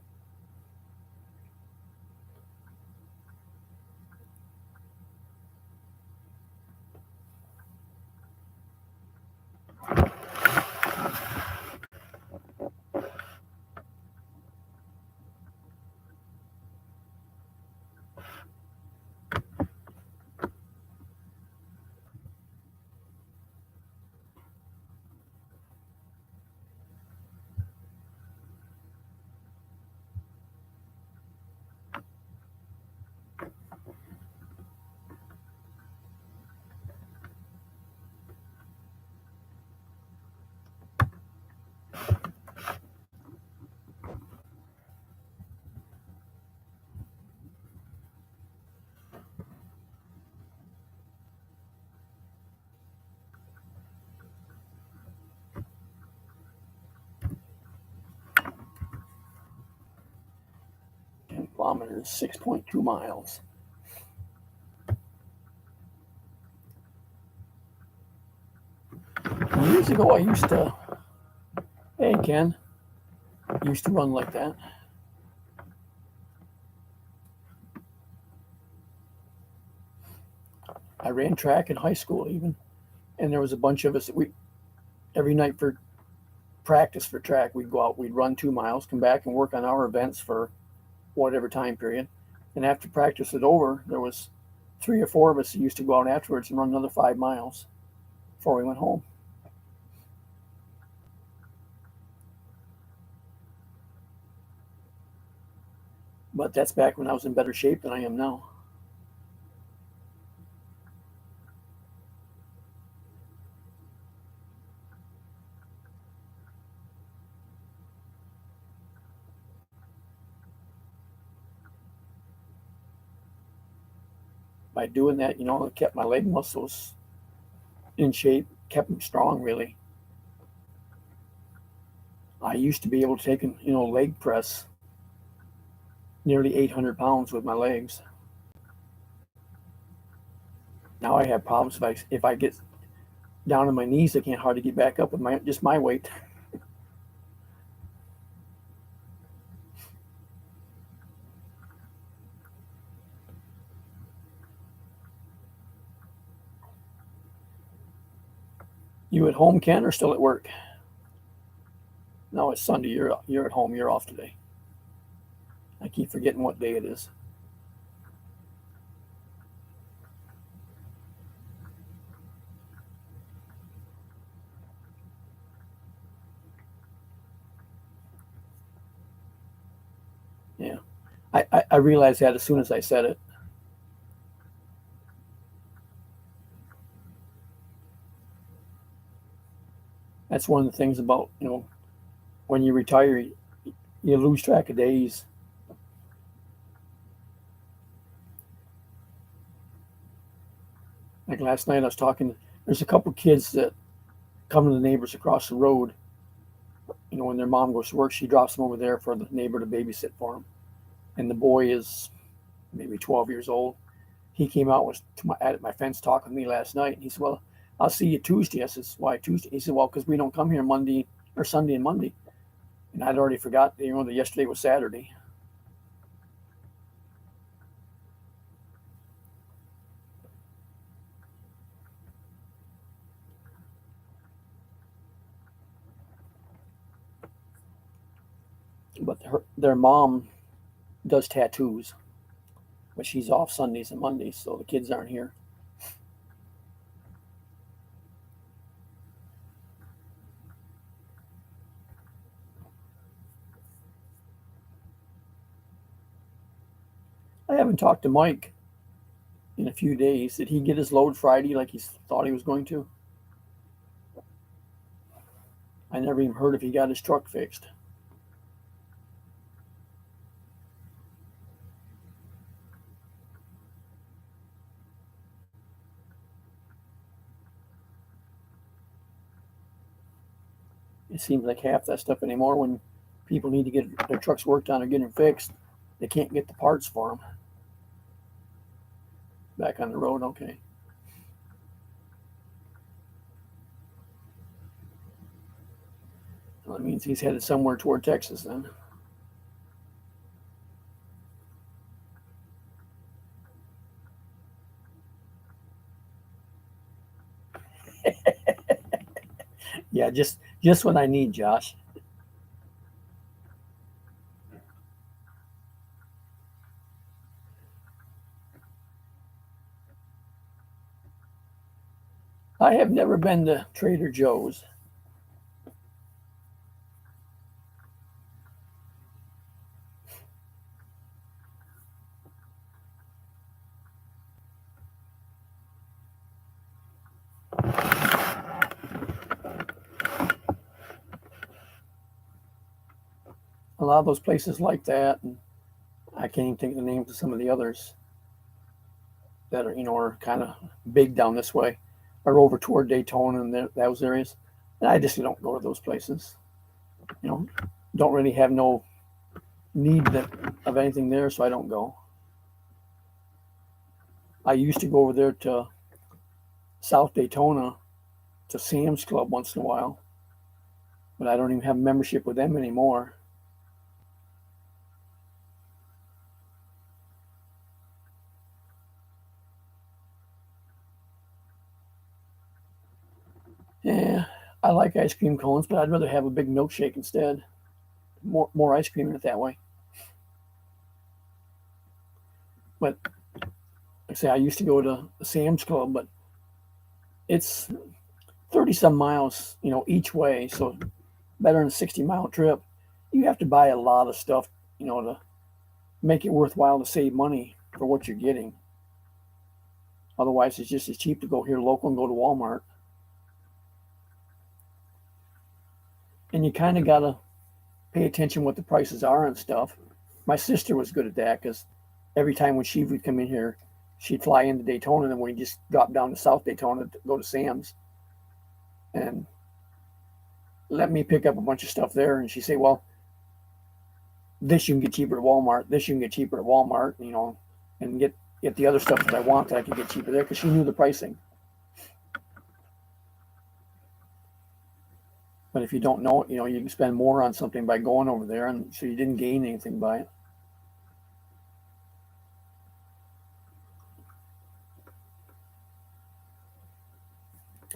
10 kilometers, 6.2 miles. Years ago, I used to, hey, Ken, used to run like that. I ran track in high school, even. And there was a bunch of us that every night for practice for track, we'd go out, we'd run 2 miles, come back and work on our events for whatever time period. And after practice was over, there was 3 or 4 of us who used to go out afterwards and run another 5 miles before we went home. But that's back when I was in better shape than I am now. By doing that, it kept my leg muscles in shape, kept them strong, really. I used to be able to take, leg press nearly 800 pounds with my legs. Now I have problems if I get down on my knees, I can't hardly get back up with my weight. You at home, Ken, or still at work? No, it's Sunday. You're at home. You're off today. I keep forgetting what day it is. Yeah, I realized that as soon as I said it. That's one of the things about, when you retire, you lose track of days. Like last night, I was talking. There's a couple kids that come to the neighbors across the road. When their mom goes to work, she drops them over there for the neighbor to babysit for them. And the boy is maybe 12 years old. He came out was at my fence talking to me last night. And he said, "Well, I'll see you Tuesday." I said, "Why Tuesday?" He said, "Well, because we don't come here Monday or Sunday and Monday." And I'd already forgot, that yesterday was Saturday. But their mom does tattoos, but she's off Sundays and Mondays, so the kids aren't here. I haven't talked to Mike in a few days. Did he get his load Friday like he thought he was going to? I never even heard if he got his truck fixed. It seems like half that stuff anymore, when people need to get their trucks worked on or get them fixed, they can't get the parts for them. Back on the road, okay. Well, that means he's headed somewhere toward Texas then. Yeah, just what I need, Josh. I have never been to Trader Joe's. A lot of those places like that, and I can't even think of the names of some of the others that are kind of big down this way, or over toward Daytona and those areas. And I just don't go to those places. You know, don't really have no need of anything there, so I don't go. I used to go over there to South Daytona to Sam's Club once in a while, but I don't even have a membership with them anymore. Yeah, I like ice cream cones, but I'd rather have a big milkshake instead. More ice cream in it that way. But like I say, I used to go to the Sam's Club, but it's 30 some miles, each way. So better than a 60-mile trip. You have to buy a lot of stuff, to make it worthwhile to save money for what you're getting. Otherwise, it's just as cheap to go here local and go to Walmart. And you kind of got to pay attention what the prices are and stuff. My sister was good at that because every time when she would come in here, she'd fly into Daytona, and then we just drop down to South Daytona to go to Sam's and let me pick up a bunch of stuff there. And she'd say, "Well, this you can get cheaper at Walmart. This you can get cheaper at Walmart, and get the other stuff that I want that I can get cheaper there," because she knew the pricing. But if you don't know it, you can spend more on something by going over there, and so you didn't gain anything by it.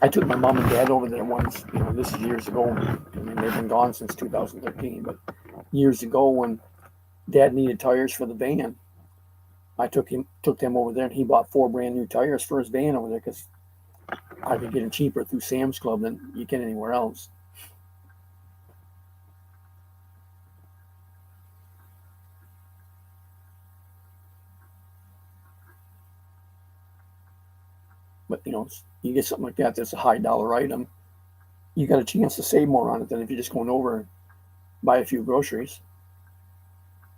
I took my mom and dad over there once. This is years ago. I mean, they've been gone since 2013, but years ago when Dad needed tires for the van, I took them over there, and he bought 4 brand new tires for his van over there because I could get them cheaper through Sam's Club than you can anywhere else. But you get something like that that's a high dollar item, you got a chance to save more on it than if you're just going over and buy a few groceries.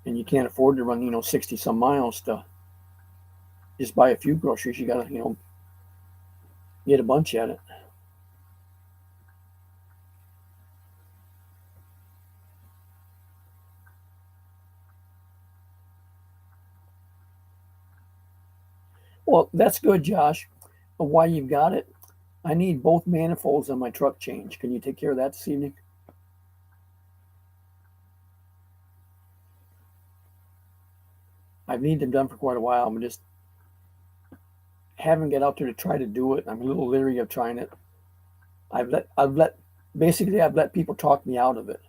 And you can't afford to run 60 some miles to just buy a few groceries. You got to get a bunch at it. Well, that's good, Josh. While you've got it, I need both manifolds on my truck changed. Can you take care of that this evening? I've needed them done for quite a while. I'm just haven't get out there to try to do it. I'm a little leery of trying it. I've let people talk me out of it.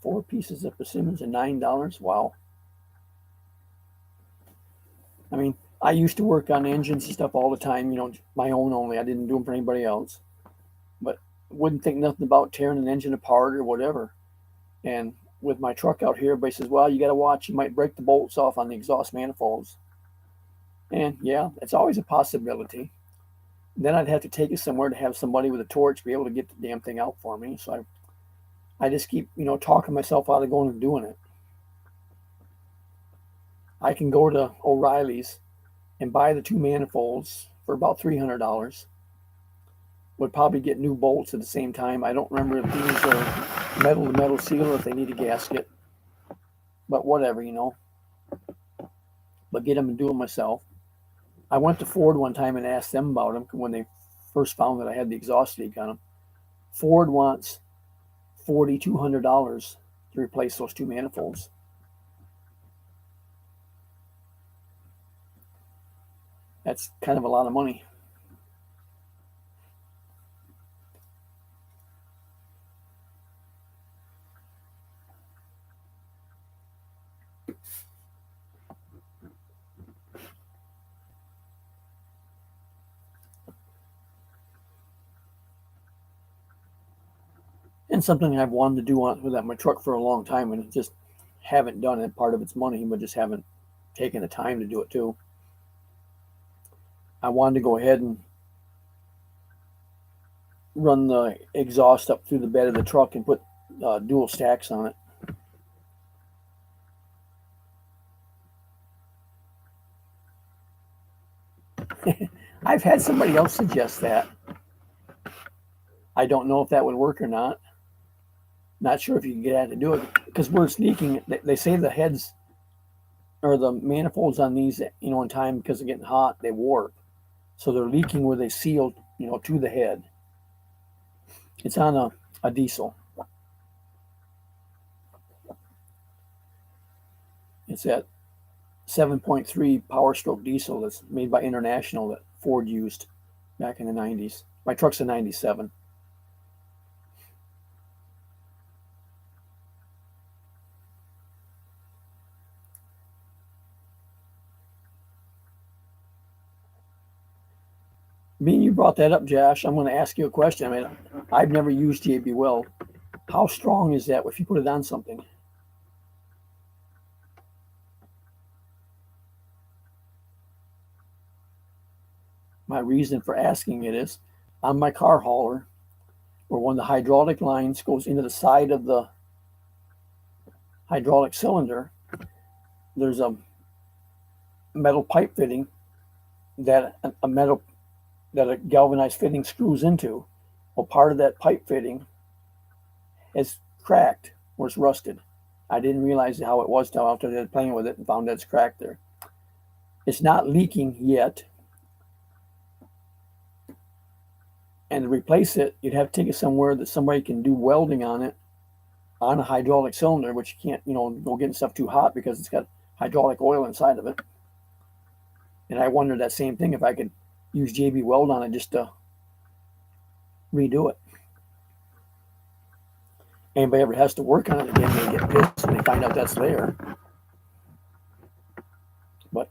4 pieces of persimmons and $9. Wow. I mean, I used to work on engines and stuff all the time, my own only. I didn't do them for anybody else. But wouldn't think nothing about tearing an engine apart or whatever. And with my truck out here, everybody says, well, you got to watch. You might break the bolts off on the exhaust manifolds. And yeah, it's always a possibility. Then I'd have to take it somewhere to have somebody with a torch be able to get the damn thing out for me. So I just keep, talking myself out of going and doing it. I can go to O'Reilly's and buy the 2 manifolds for about $300. Would probably get new bolts at the same time. I don't remember if these are metal to metal seal or if they need a gasket. But whatever, But get them and do them myself. I went to Ford one time and asked them about them when they first found that I had the exhaust leak on them. Ford wants $4,200 to replace those 2 manifolds. That's kind of a lot of money. And something I've wanted to do with my truck for a long time and just haven't done it. Part of it's money, but just haven't taken the time to do it too. I wanted to go ahead and run the exhaust up through the bed of the truck and put dual stacks on it. I've had somebody else suggest that. I don't know if that would work or not. Not sure if you can get out to do it because where it's leaking, they say the heads or the manifolds on these, in time because they're getting hot, they warp. So they're leaking where they seal, to the head. It's on a diesel. It's that 7.3 Power Stroke diesel that's made by International that Ford used back in the 90s. My truck's a 97. Being you brought that up, Josh, I'm going to ask you a question. I mean, I've never used JB Weld. How strong is that if you put it on something? My reason for asking it is on my car hauler, where one of the hydraulic lines goes into the side of the hydraulic cylinder, there's a metal pipe fitting that a galvanized fitting screws into. Well, part of that pipe fitting is cracked or it's rusted. I didn't realize how it was till after I was playing with it and found that it's cracked there. It's not leaking yet. And to replace it, you'd have to take it somewhere that somebody can do welding on it on a hydraulic cylinder, which you can't, go getting stuff too hot because it's got hydraulic oil inside of it. And I wondered that same thing if I could use JB Weld on it just to redo it. Anybody ever has to work on it again, they get pissed when they find out that's there. But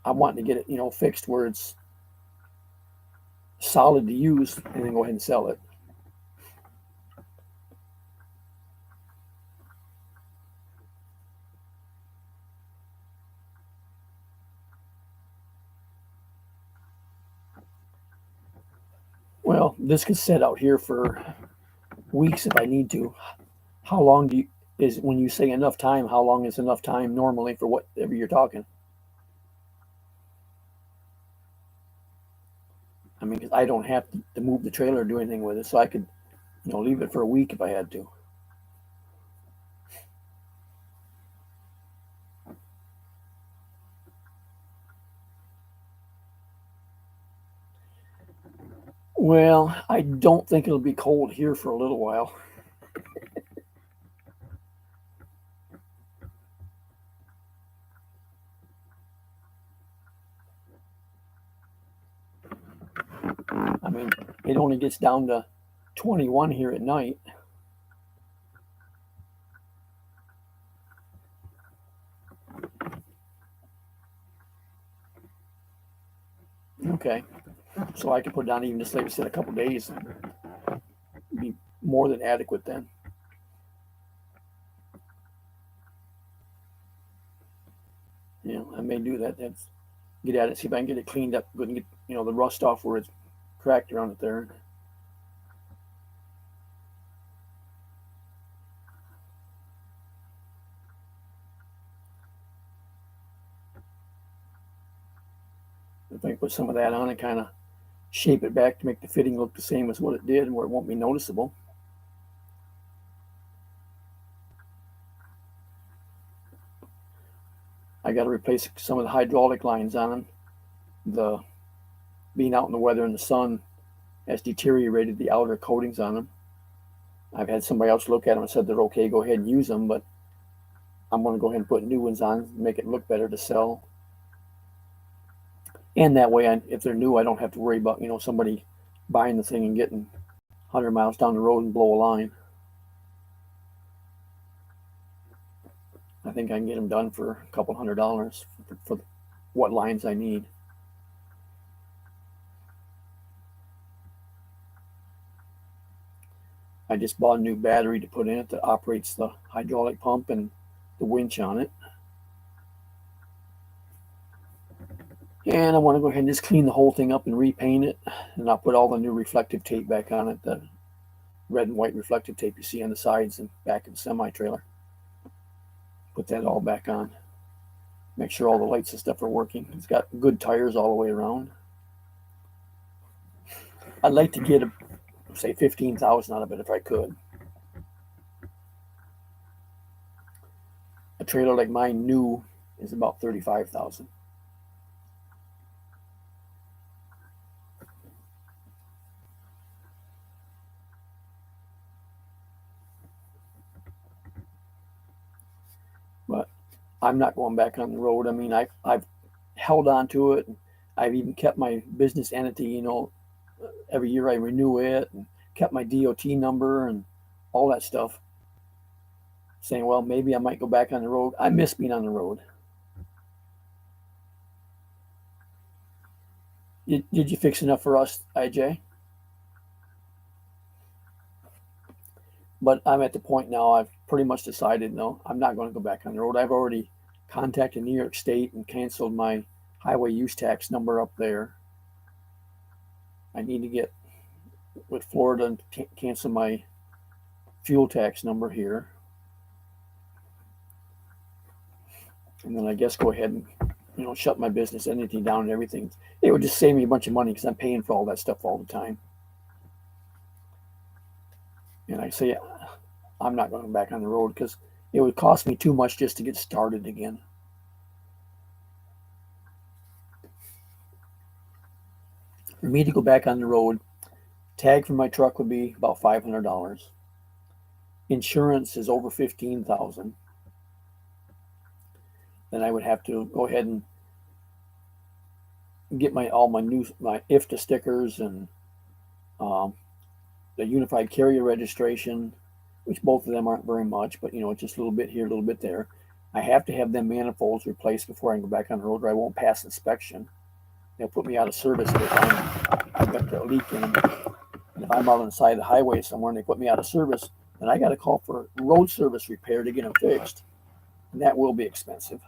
I want to get it, fixed where it's solid to use and then go ahead and sell it. Well, this could sit out here for weeks if I need to. How long is when you say enough time? How long is enough time normally for whatever you're talking? I mean, 'cause I don't have to move the trailer or do anything with it, so I could, leave it for a week if I had to. Well, I don't think it'll be cold here for a little while. I mean, it only gets down to 21 here at night. Okay, so I could put down even just like I said, a couple days, and be more than adequate then. Yeah, I may do that. That's get at it, see if I can get it cleaned up, good and get the rust off where it's cracked around it there. If I put some of that on and kind of shape it back to make the fitting look the same as what it did, where it won't be noticeable. I got to replace some of the hydraulic lines on them. The being out in the weather and the sun has deteriorated the outer coatings on them. I've had somebody else look at them and said they're okay, go ahead and use them, but I'm going to go ahead and put new ones on, make it look better to sell. And that way, if they're new, I don't have to worry about somebody buying the thing and getting 100 miles down the road and blow a line. I think I can get them done for a couple $100 for what lines I need. I just bought a new battery to put in it that operates the hydraulic pump and the winch on it. And I want to go ahead and just clean the whole thing up and repaint it. And I'll put all the new reflective tape back on it, the red and white reflective tape you see on the sides and back of the semi-trailer. Put that all back on. Make sure all the lights and stuff are working. It's got good tires all the way around. I'd like to get say 15,000 out of it if I could. A trailer like mine new is about 35,000. But I'm not going back on the road. I mean, I've held on to it. I've even kept my business entity. Every year I renew it and kept my DOT number and all that stuff. Saying, well, maybe I might go back on the road. I miss being on the road. Did you fix enough for us, IJ? But I'm at the point now, I've pretty much decided, no, I'm not going to go back on the road. I've already contacted New York State and canceled my highway use tax number up there. I need to get with Florida and cancel my fuel tax number here. And then I guess go ahead and, shut my business entity down and everything. It would just save me a bunch of money because I'm paying for all that stuff all the time. And I say, I'm not going back on the road because it would cost me too much just to get started again. For me to go back on the road, tag for my truck would be about $500. Insurance is over $15,000. Then I would have to go ahead and get my IFTA stickers and the unified carrier registration, which both of them aren't very much, but just a little bit here, a little bit there. I have to have them manifolds replaced before I can go back on the road, or I won't pass inspection. They'll put me out of service if I've got a leak in them. And if I'm out on the side of the highway somewhere and they put me out of service, then I got to call for road service repair to get them fixed, and that will be expensive.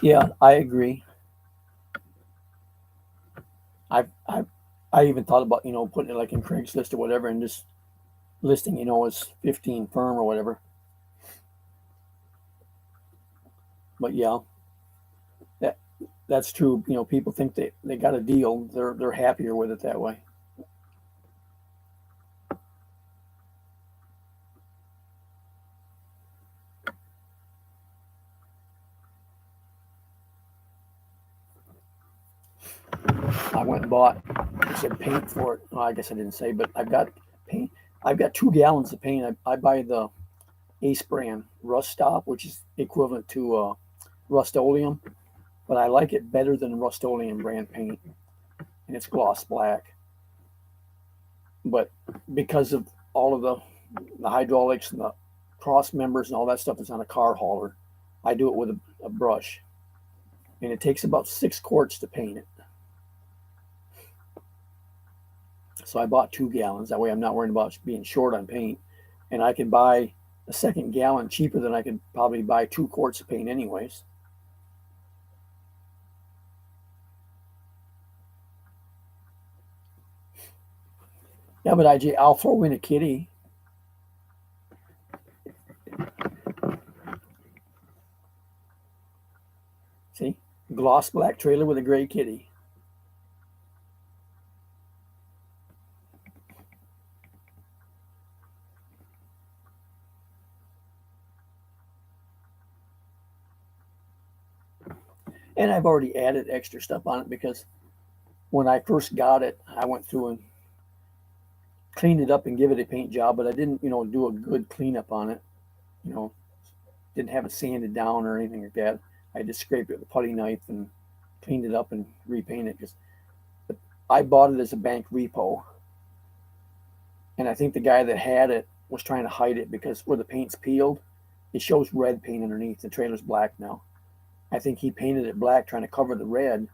Yeah, I agree. I I even thought about putting it like in Craigslist or whatever, and just listing as 15 firm or whatever. But yeah, that that's true. People think they got a deal. They're happier with it that way. I went and bought. I said paint for it. Well, I guess I didn't say, but I've got paint. I've got 2 gallons of paint. I buy the Ace brand Rust Stop, which is equivalent to Rust-Oleum, but I like it better than Rust-Oleum brand paint, and it's gloss black. But because of all of the hydraulics and the cross members and all that stuff is on a car hauler, I do it with a brush, and it takes about 6 quarts to paint it. So I bought 2 gallons. That way, I'm not worrying about being short on paint, and I can buy a second gallon cheaper than I could probably buy 2 quarts of paint, anyways. Yeah, but I'll throw in a kitty. See, gloss black trailer with a gray kitty. And I've already added extra stuff on it because when I first got it, I went through and cleaned it up and give it a paint job, but I didn't, do a good cleanup on it. You know, didn't have it sanded down or anything like that. I just scraped it with a putty knife and cleaned it up and repainted it because I bought it as a bank repo, and I think the guy that had it was trying to hide it because where the paint's peeled, it shows red paint underneath. The trailer's black now. I think he painted it black, trying to cover the red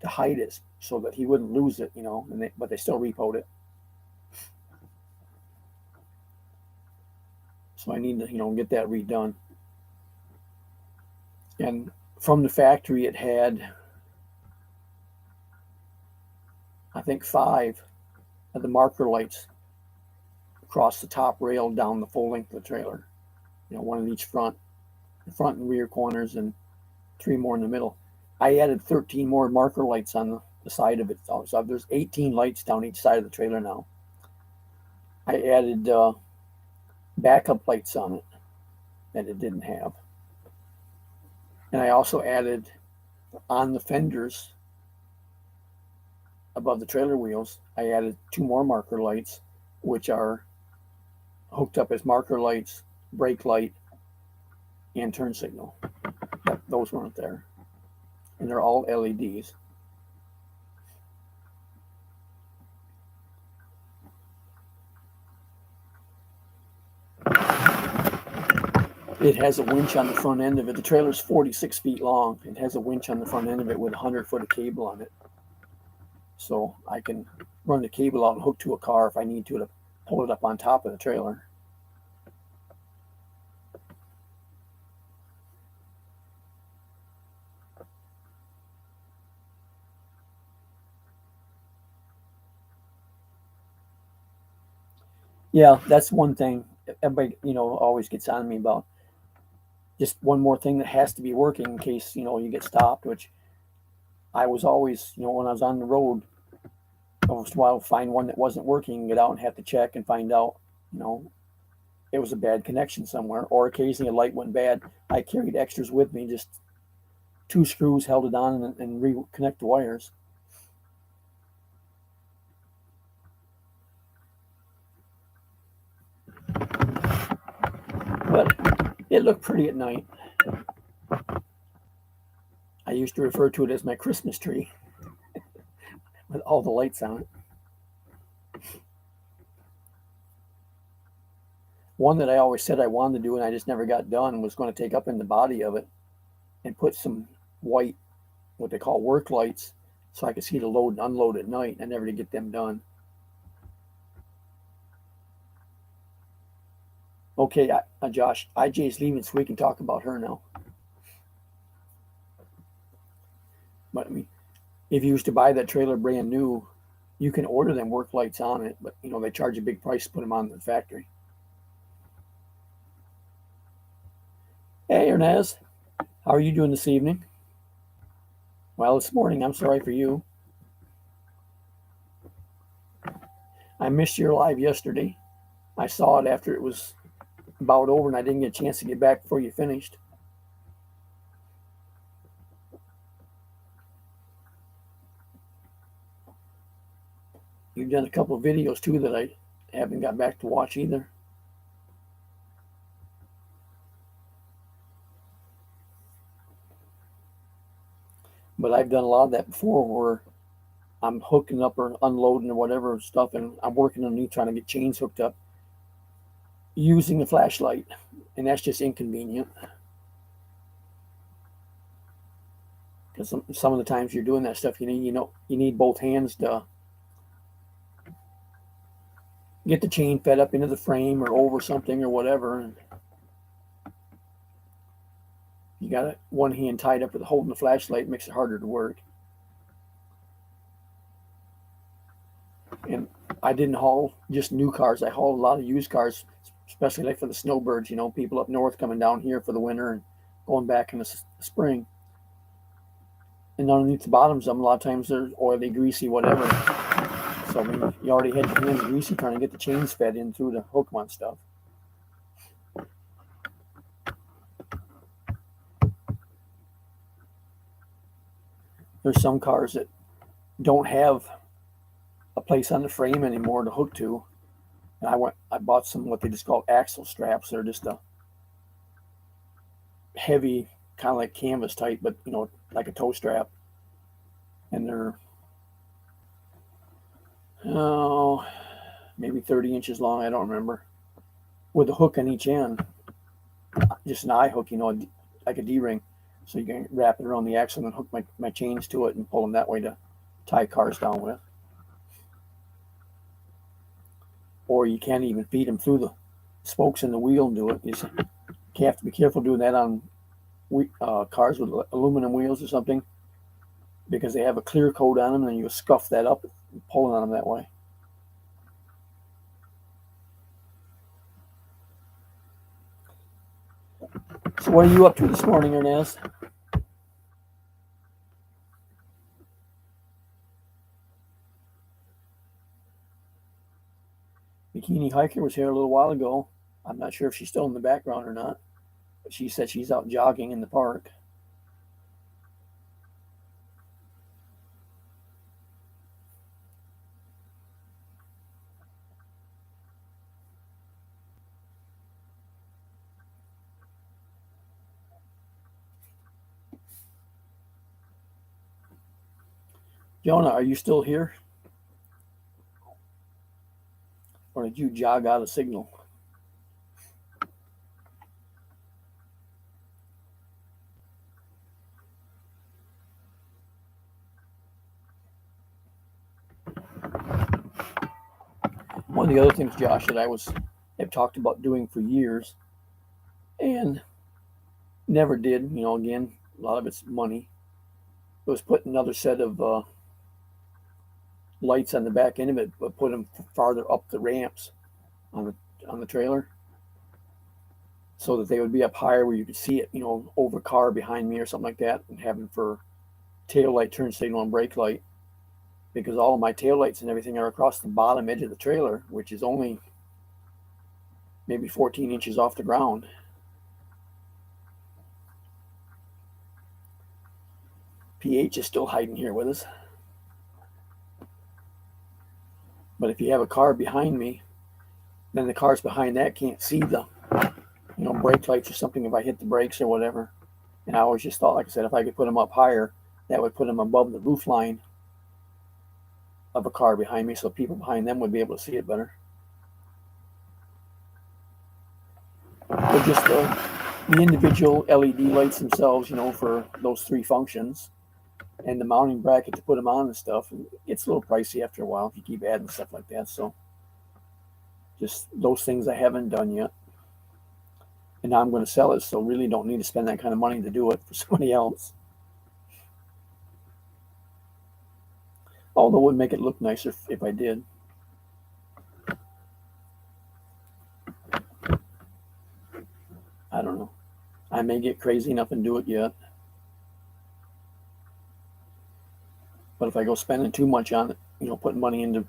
to hide it so that he wouldn't lose it. But they still repoed it. So I need to, get that redone. And from the factory, it had, I think, 5 of the marker lights across the top rail down the full length of the trailer. One in each the front and rear corners, and 3 more in the middle. I added 13 more marker lights on the side of it. So there's 18 lights down each side of the trailer now. I added backup lights on it that it didn't have. And I also added on the fenders above the trailer wheels, I added 2 more marker lights, which are hooked up as marker lights, brake light, and turn signal. Those weren't there. And they're all LEDs. It has a winch on the front end of it. The trailer's 46 feet long. It has a winch on the front end of it with 100 foot of cable on it. So I can run the cable out and hook to a car if I need to pull it up on top of the trailer. Yeah, that's one thing everybody, always gets on me about. Just one more thing that has to be working in case, you get stopped, which I was always, when I was on the road, almost while find one that wasn't working, get out and have to check and find out, you know, it was a bad connection somewhere, or occasionally a light went bad. I carried extras with me, just 2 screws held it on and reconnect the wires. But it looked pretty at night. I used to refer to it as my Christmas tree with all the lights on it. One that I always said I wanted to do and I just never got done was going to take up in the body of it and put some white, what they call work lights, so I could see the load and unload at night. I never did get them done. Okay, Josh, IJ's leaving so we can talk about her now. But I mean, if you used to buy that trailer brand new, you can order them work lights on it, but they charge a big price to put them on in the factory. Hey, Ernest, how are you doing this evening? Well, this morning, I'm sorry for you. I missed your live yesterday. I saw it after it was about over, and I didn't get a chance to get back before you finished. You've done a couple of videos too that I haven't got back to watch either. But I've done a lot of that before where I'm hooking up or unloading or whatever stuff, and I'm working underneath trying to get chains hooked up using a flashlight, and that's just inconvenient. Because some of the times you're doing that stuff, you need both hands to get the chain fed up into the frame or over something or whatever. And you got one hand tied up with holding the flashlight, makes it harder to work. And I didn't haul just new cars. I hauled a lot of used cars, especially like for the snowbirds, people up north coming down here for the winter and going back in the spring. And underneath the bottoms of them, a lot of times they're oily, greasy, whatever. So I mean, you already had your hands greasy trying to get the chains fed in through the hook on stuff. There's some cars that don't have a place on the frame anymore to hook to. And I bought some what they just call axle straps. They're just a heavy, kind of like canvas type, but like a toe strap. And they're maybe 30 inches long. I don't remember. With a hook on each end, just an eye hook, like a D-ring. So you can wrap it around the axle and hook my chains to it and pull them that way to tie cars down with. Or you can't even feed them through the spokes in the wheel and do it. You have to be careful doing that on cars with aluminum wheels or something, because they have a clear coat on them, and you scuff that up and pulling on them that way. So what are you up to this morning, Ernest? Bikini Hiker was here a little while ago. I'm not sure if she's still in the background or not, but she said she's out jogging in the park. Jonah, are you still here? Or did you jog out of signal? One of the other things, Josh, that have talked about doing for years and never did, again, a lot of it's money, was put another set of lights on the back end of it, but put them farther up the ramps on the trailer, so that they would be up higher where you could see it, over a car behind me or something like that, and have them for tail light, turn signal, and brake light. Because all of my tail lights and everything are across the bottom edge of the trailer, which is only maybe 14 inches off the ground. PH is still hiding here with us. But if you have a car behind me, then the cars behind that can't see the, brake lights or something if I hit the brakes or whatever. And I always just thought, like I said, if I could put them up higher, that would put them above the roof line of a car behind me, so people behind them would be able to see it better. But just the individual LED lights themselves, for those three functions, and the mounting bracket to put them on and stuff, it's a little pricey after a while if you keep adding stuff like that. So just those things I haven't done yet. And now I'm going to sell it, so really don't need to spend that kind of money to do it for somebody else. Although it would make it look nicer if I did. I don't know. I may get crazy enough and do it yet. But if I go spending too much on it, putting money into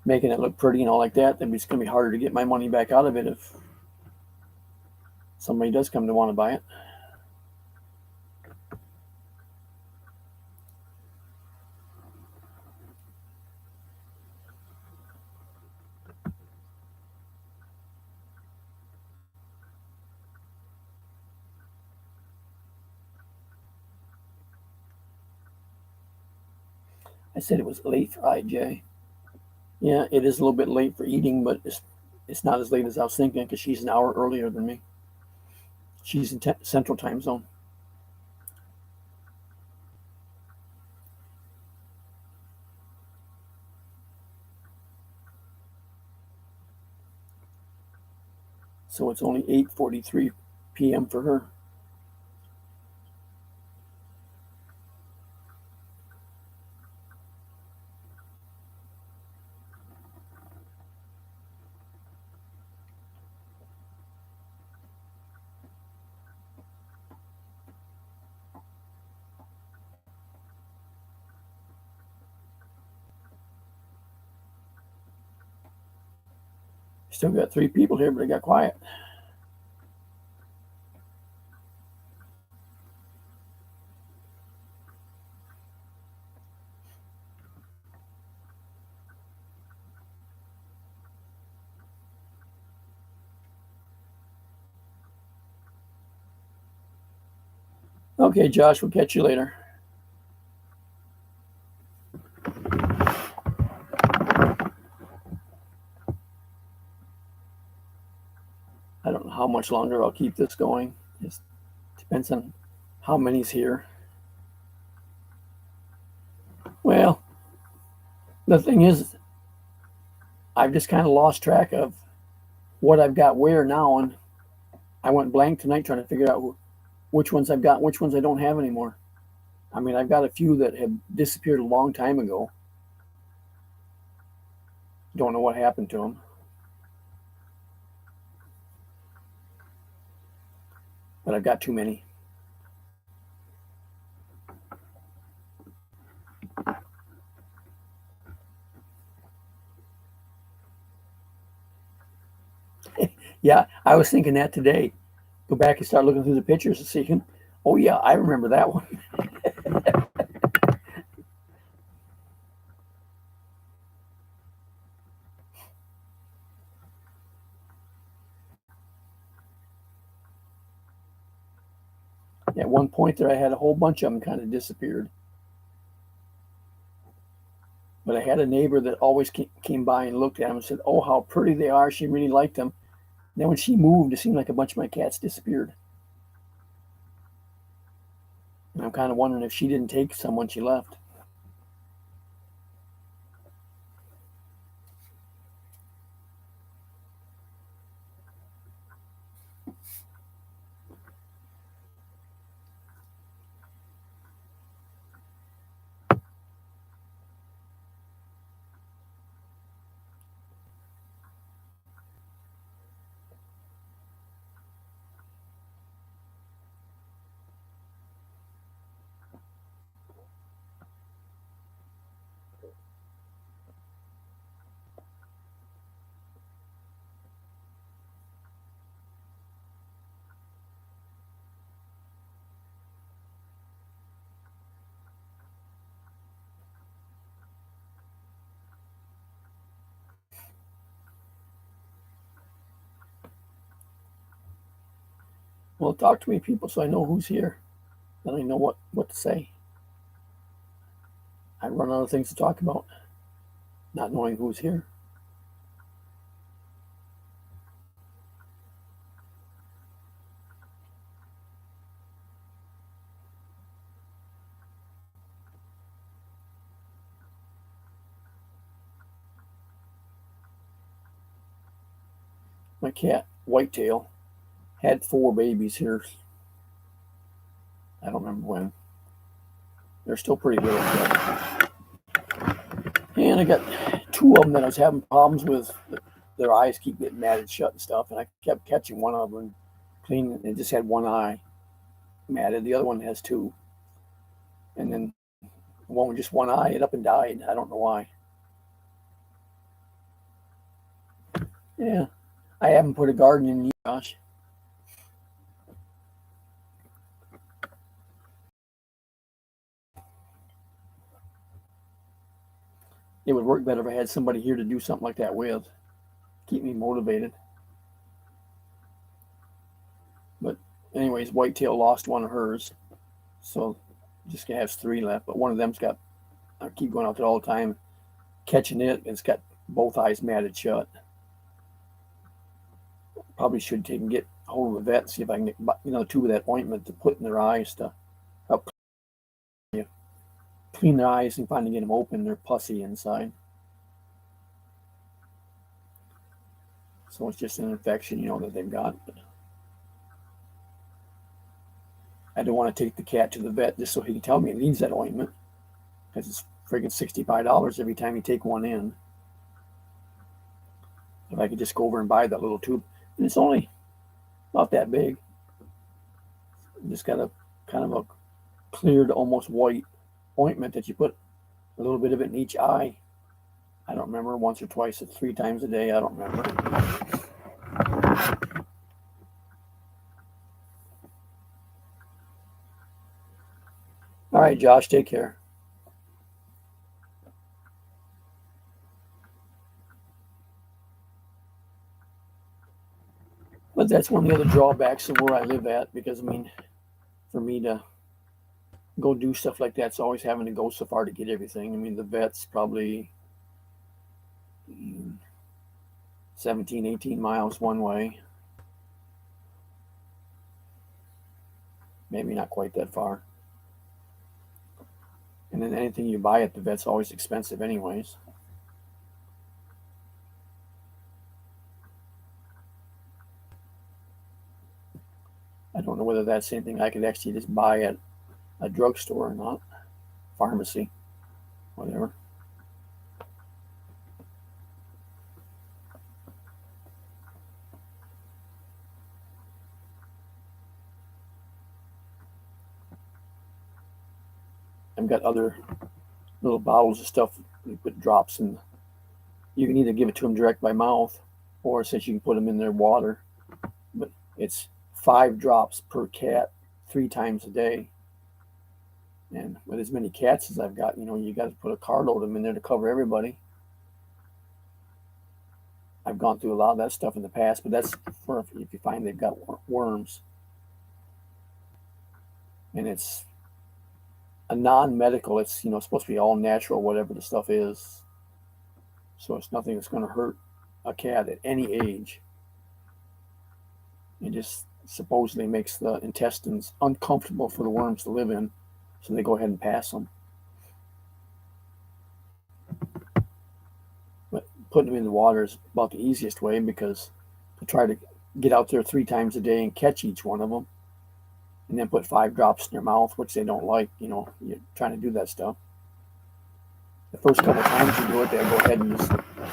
making it look pretty and all like that, then it's going to be harder to get my money back out of it if somebody does come to want to buy it. I said it was late for IJ. Yeah, it is a little bit late for eating, but it's not as late as I was thinking because she's an hour earlier than me. She's in Central Time Zone. So it's only 8:43 p.m. for her. Still got 3 people here, but it got quiet. Okay, Josh, we'll catch you later. I don't know how much longer I'll keep this going. It depends on how many's here. Well, the thing is, I've just kind of lost track of what I've got where now, and I went blank tonight trying to figure out which ones I've got, which ones I don't have anymore. I mean, I've got a few that have disappeared a long time ago. Don't know what happened to them. But I've got too many. Yeah, I was thinking that today. Go back and start looking through the pictures and see him. Oh yeah, I remember that one. At one point there, I had a whole bunch of them kind of disappeared. But I had a neighbor that always came by and looked at them and said, "Oh, how pretty they are." She really liked them. And then when she moved, it seemed like a bunch of my cats disappeared. And I'm kind of wondering if she didn't take some when she left. Well, talk to me, people, so I know who's here. Then I know what to say. I run out of things to talk about, not knowing who's here. My cat, Whitetail, had 4 babies here. I don't remember when. They're still pretty little. and I got two of them that I was having problems with. Their eyes keep getting matted shut and stuff, and I kept catching one of them clean. It just had one eye matted. The other one has two, and then one with just one eye, it up and died. I don't know why. Yeah, I haven't put a garden in, gosh. It would work better if I had somebody here to do something like that with. Keep me motivated. But anyways, Whitetail lost one of hers, so just has three left. But one of them's got, I keep going out there all the time, catching it. It's got both eyes matted shut. Probably should take and get hold of the vet and see if I can get another tube of that ointment to put in their eyes to help clean their eyes and finally get them open. They're pussy inside. So it's just an infection, that they've got. But I don't want to take the cat to the vet just so he can tell me it needs that ointment, because it's freaking $65 every time you take one in. If I could just go over and buy that little tube, and it's only not that big. You just got a kind of a cleared, almost white ointment that you put a little bit of it in each eye. I don't remember, once or twice or 3 times a day. I don't remember. All right, Josh, take care. But that's one of the other drawbacks of where I live at, because, for me to go do stuff like that, it's always having to go so far to get everything. The vet's probably 17, 18 miles one way. Maybe not quite that far. And then anything you buy at the vet's always expensive anyways. I don't know whether that's anything I could actually just buy at a drugstore or not. Pharmacy, whatever. I've got other little bottles of stuff you put drops in. You can either give it to them direct by mouth, or since you can put them in their water. But it's 5 drops per cat 3 times a day. And with as many cats as I've got, you got to put a carload of them in there to cover everybody. I've gone through a lot of that stuff in the past, but that's for if you find they've got worms. And it's a non-medical. It's supposed to be all natural, whatever the stuff is. So it's nothing that's going to hurt a cat at any age. It just supposedly makes the intestines uncomfortable for the worms to live in, so they go ahead and pass them. But putting them in the water is about the easiest way, because to try to get out there 3 times a day and catch each one of them, and then put 5 drops in their mouth, which they don't like. You're trying to do that stuff. The first couple of times you do it, they'll go ahead and just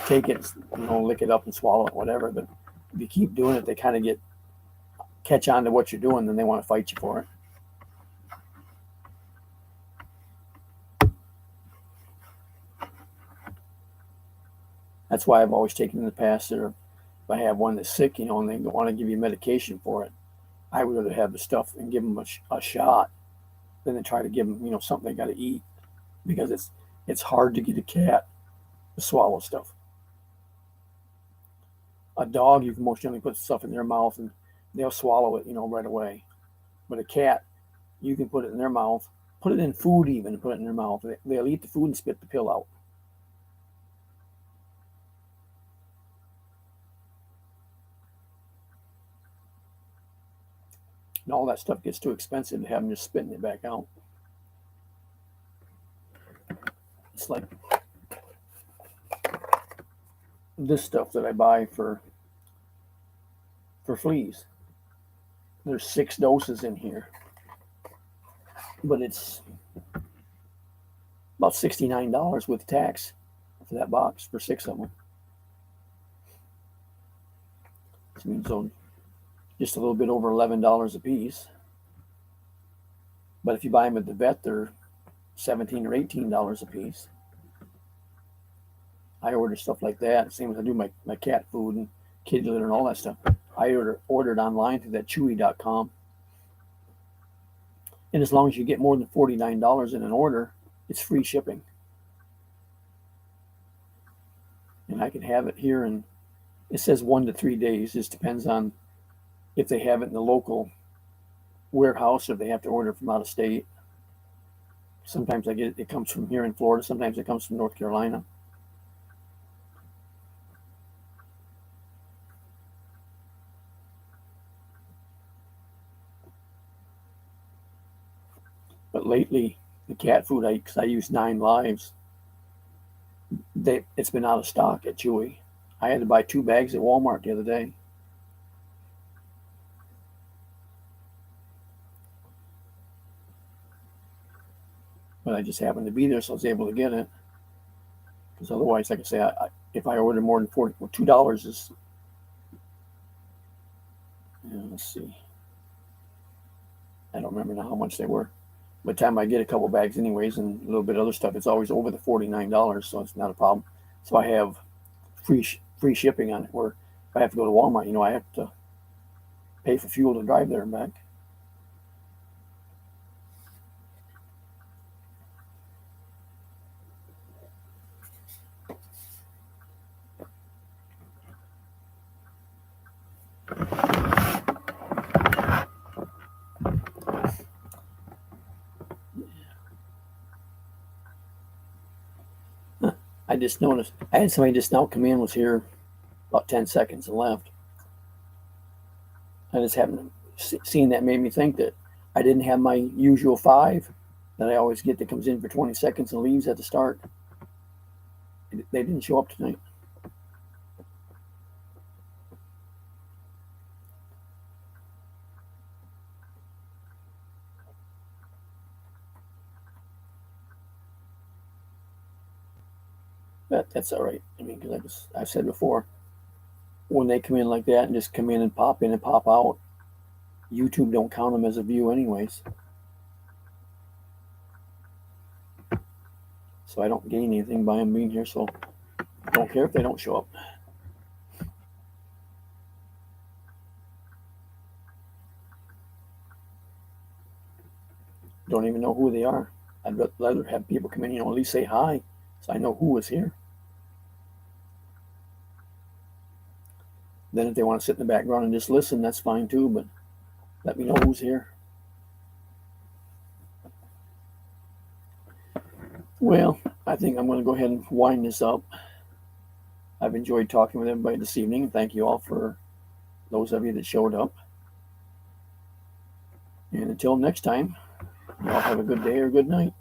take it, lick it up and swallow it, whatever. But if you keep doing it, they kind of catch on to what you're doing, then they want to fight you for it. That's why I've always taken in the past, or if I have one that's sick, and they want to give you medication for it, I would rather have the stuff and give them a shot than to try to give them, something they got to eat, because it's hard to get a cat to swallow stuff. A dog, you can most generally put stuff in their mouth and they'll swallow it, right away. But a cat, you can put it in their mouth, put it in food even, and put it in their mouth. They'll eat the food and spit the pill out. And all that stuff gets too expensive to have them just spitting it back out. It's like this stuff that I buy for fleas. There's 6 doses in here, but it's about $69 with tax for that box for 6 of them. So just a little bit over $11 a piece. But if you buy them at the vet, they're $17 or $18 a piece. I order stuff like that. Same as I do my cat food and kid litter and all that stuff. I ordered online through that Chewy.com. And as long as you get more than $49 in an order, it's free shipping. And I can have it here, and it says 1 to 3 days. Just depends on if they have it in the local warehouse or if they have to order from out of state. Sometimes it comes from here in Florida. Sometimes it comes from North Carolina. But lately, the cat food, because I use 9 Lives, it's been out of stock at Chewy. I had to buy 2 bags at Walmart the other day. But I just happened to be there, so I was able to get it. Because otherwise, like I say, if I order more than $2 is, let's see. I don't remember now how much they were. By the time I get a couple bags anyways and a little bit of other stuff, it's always over the $49, so it's not a problem. So I have free shipping on it, where if I have to go to Walmart, I have to pay for fuel to drive there and back. I just noticed, I had somebody just now come in, was here about 10 seconds and left. I just happened to seeing that made me think that I didn't have my usual 5 that I always get that comes in for 20 seconds and leaves at the start. They didn't show up tonight. But that's all right. I mean, because I've said before, when they come in like that and just come in and pop out, YouTube don't count them as a view anyways. So I don't gain anything by them being here, so I don't care if they don't show up. Don't even know who they are. I'd rather have people come in, at least say hi, so I know who is here. Then if they want to sit in the background and just listen, that's fine too, but let me know who's here. Well, I think I'm going to go ahead and wind this up. I've enjoyed talking with everybody this evening. Thank you all for those of you that showed up. And until next time, y'all have a good day or good night.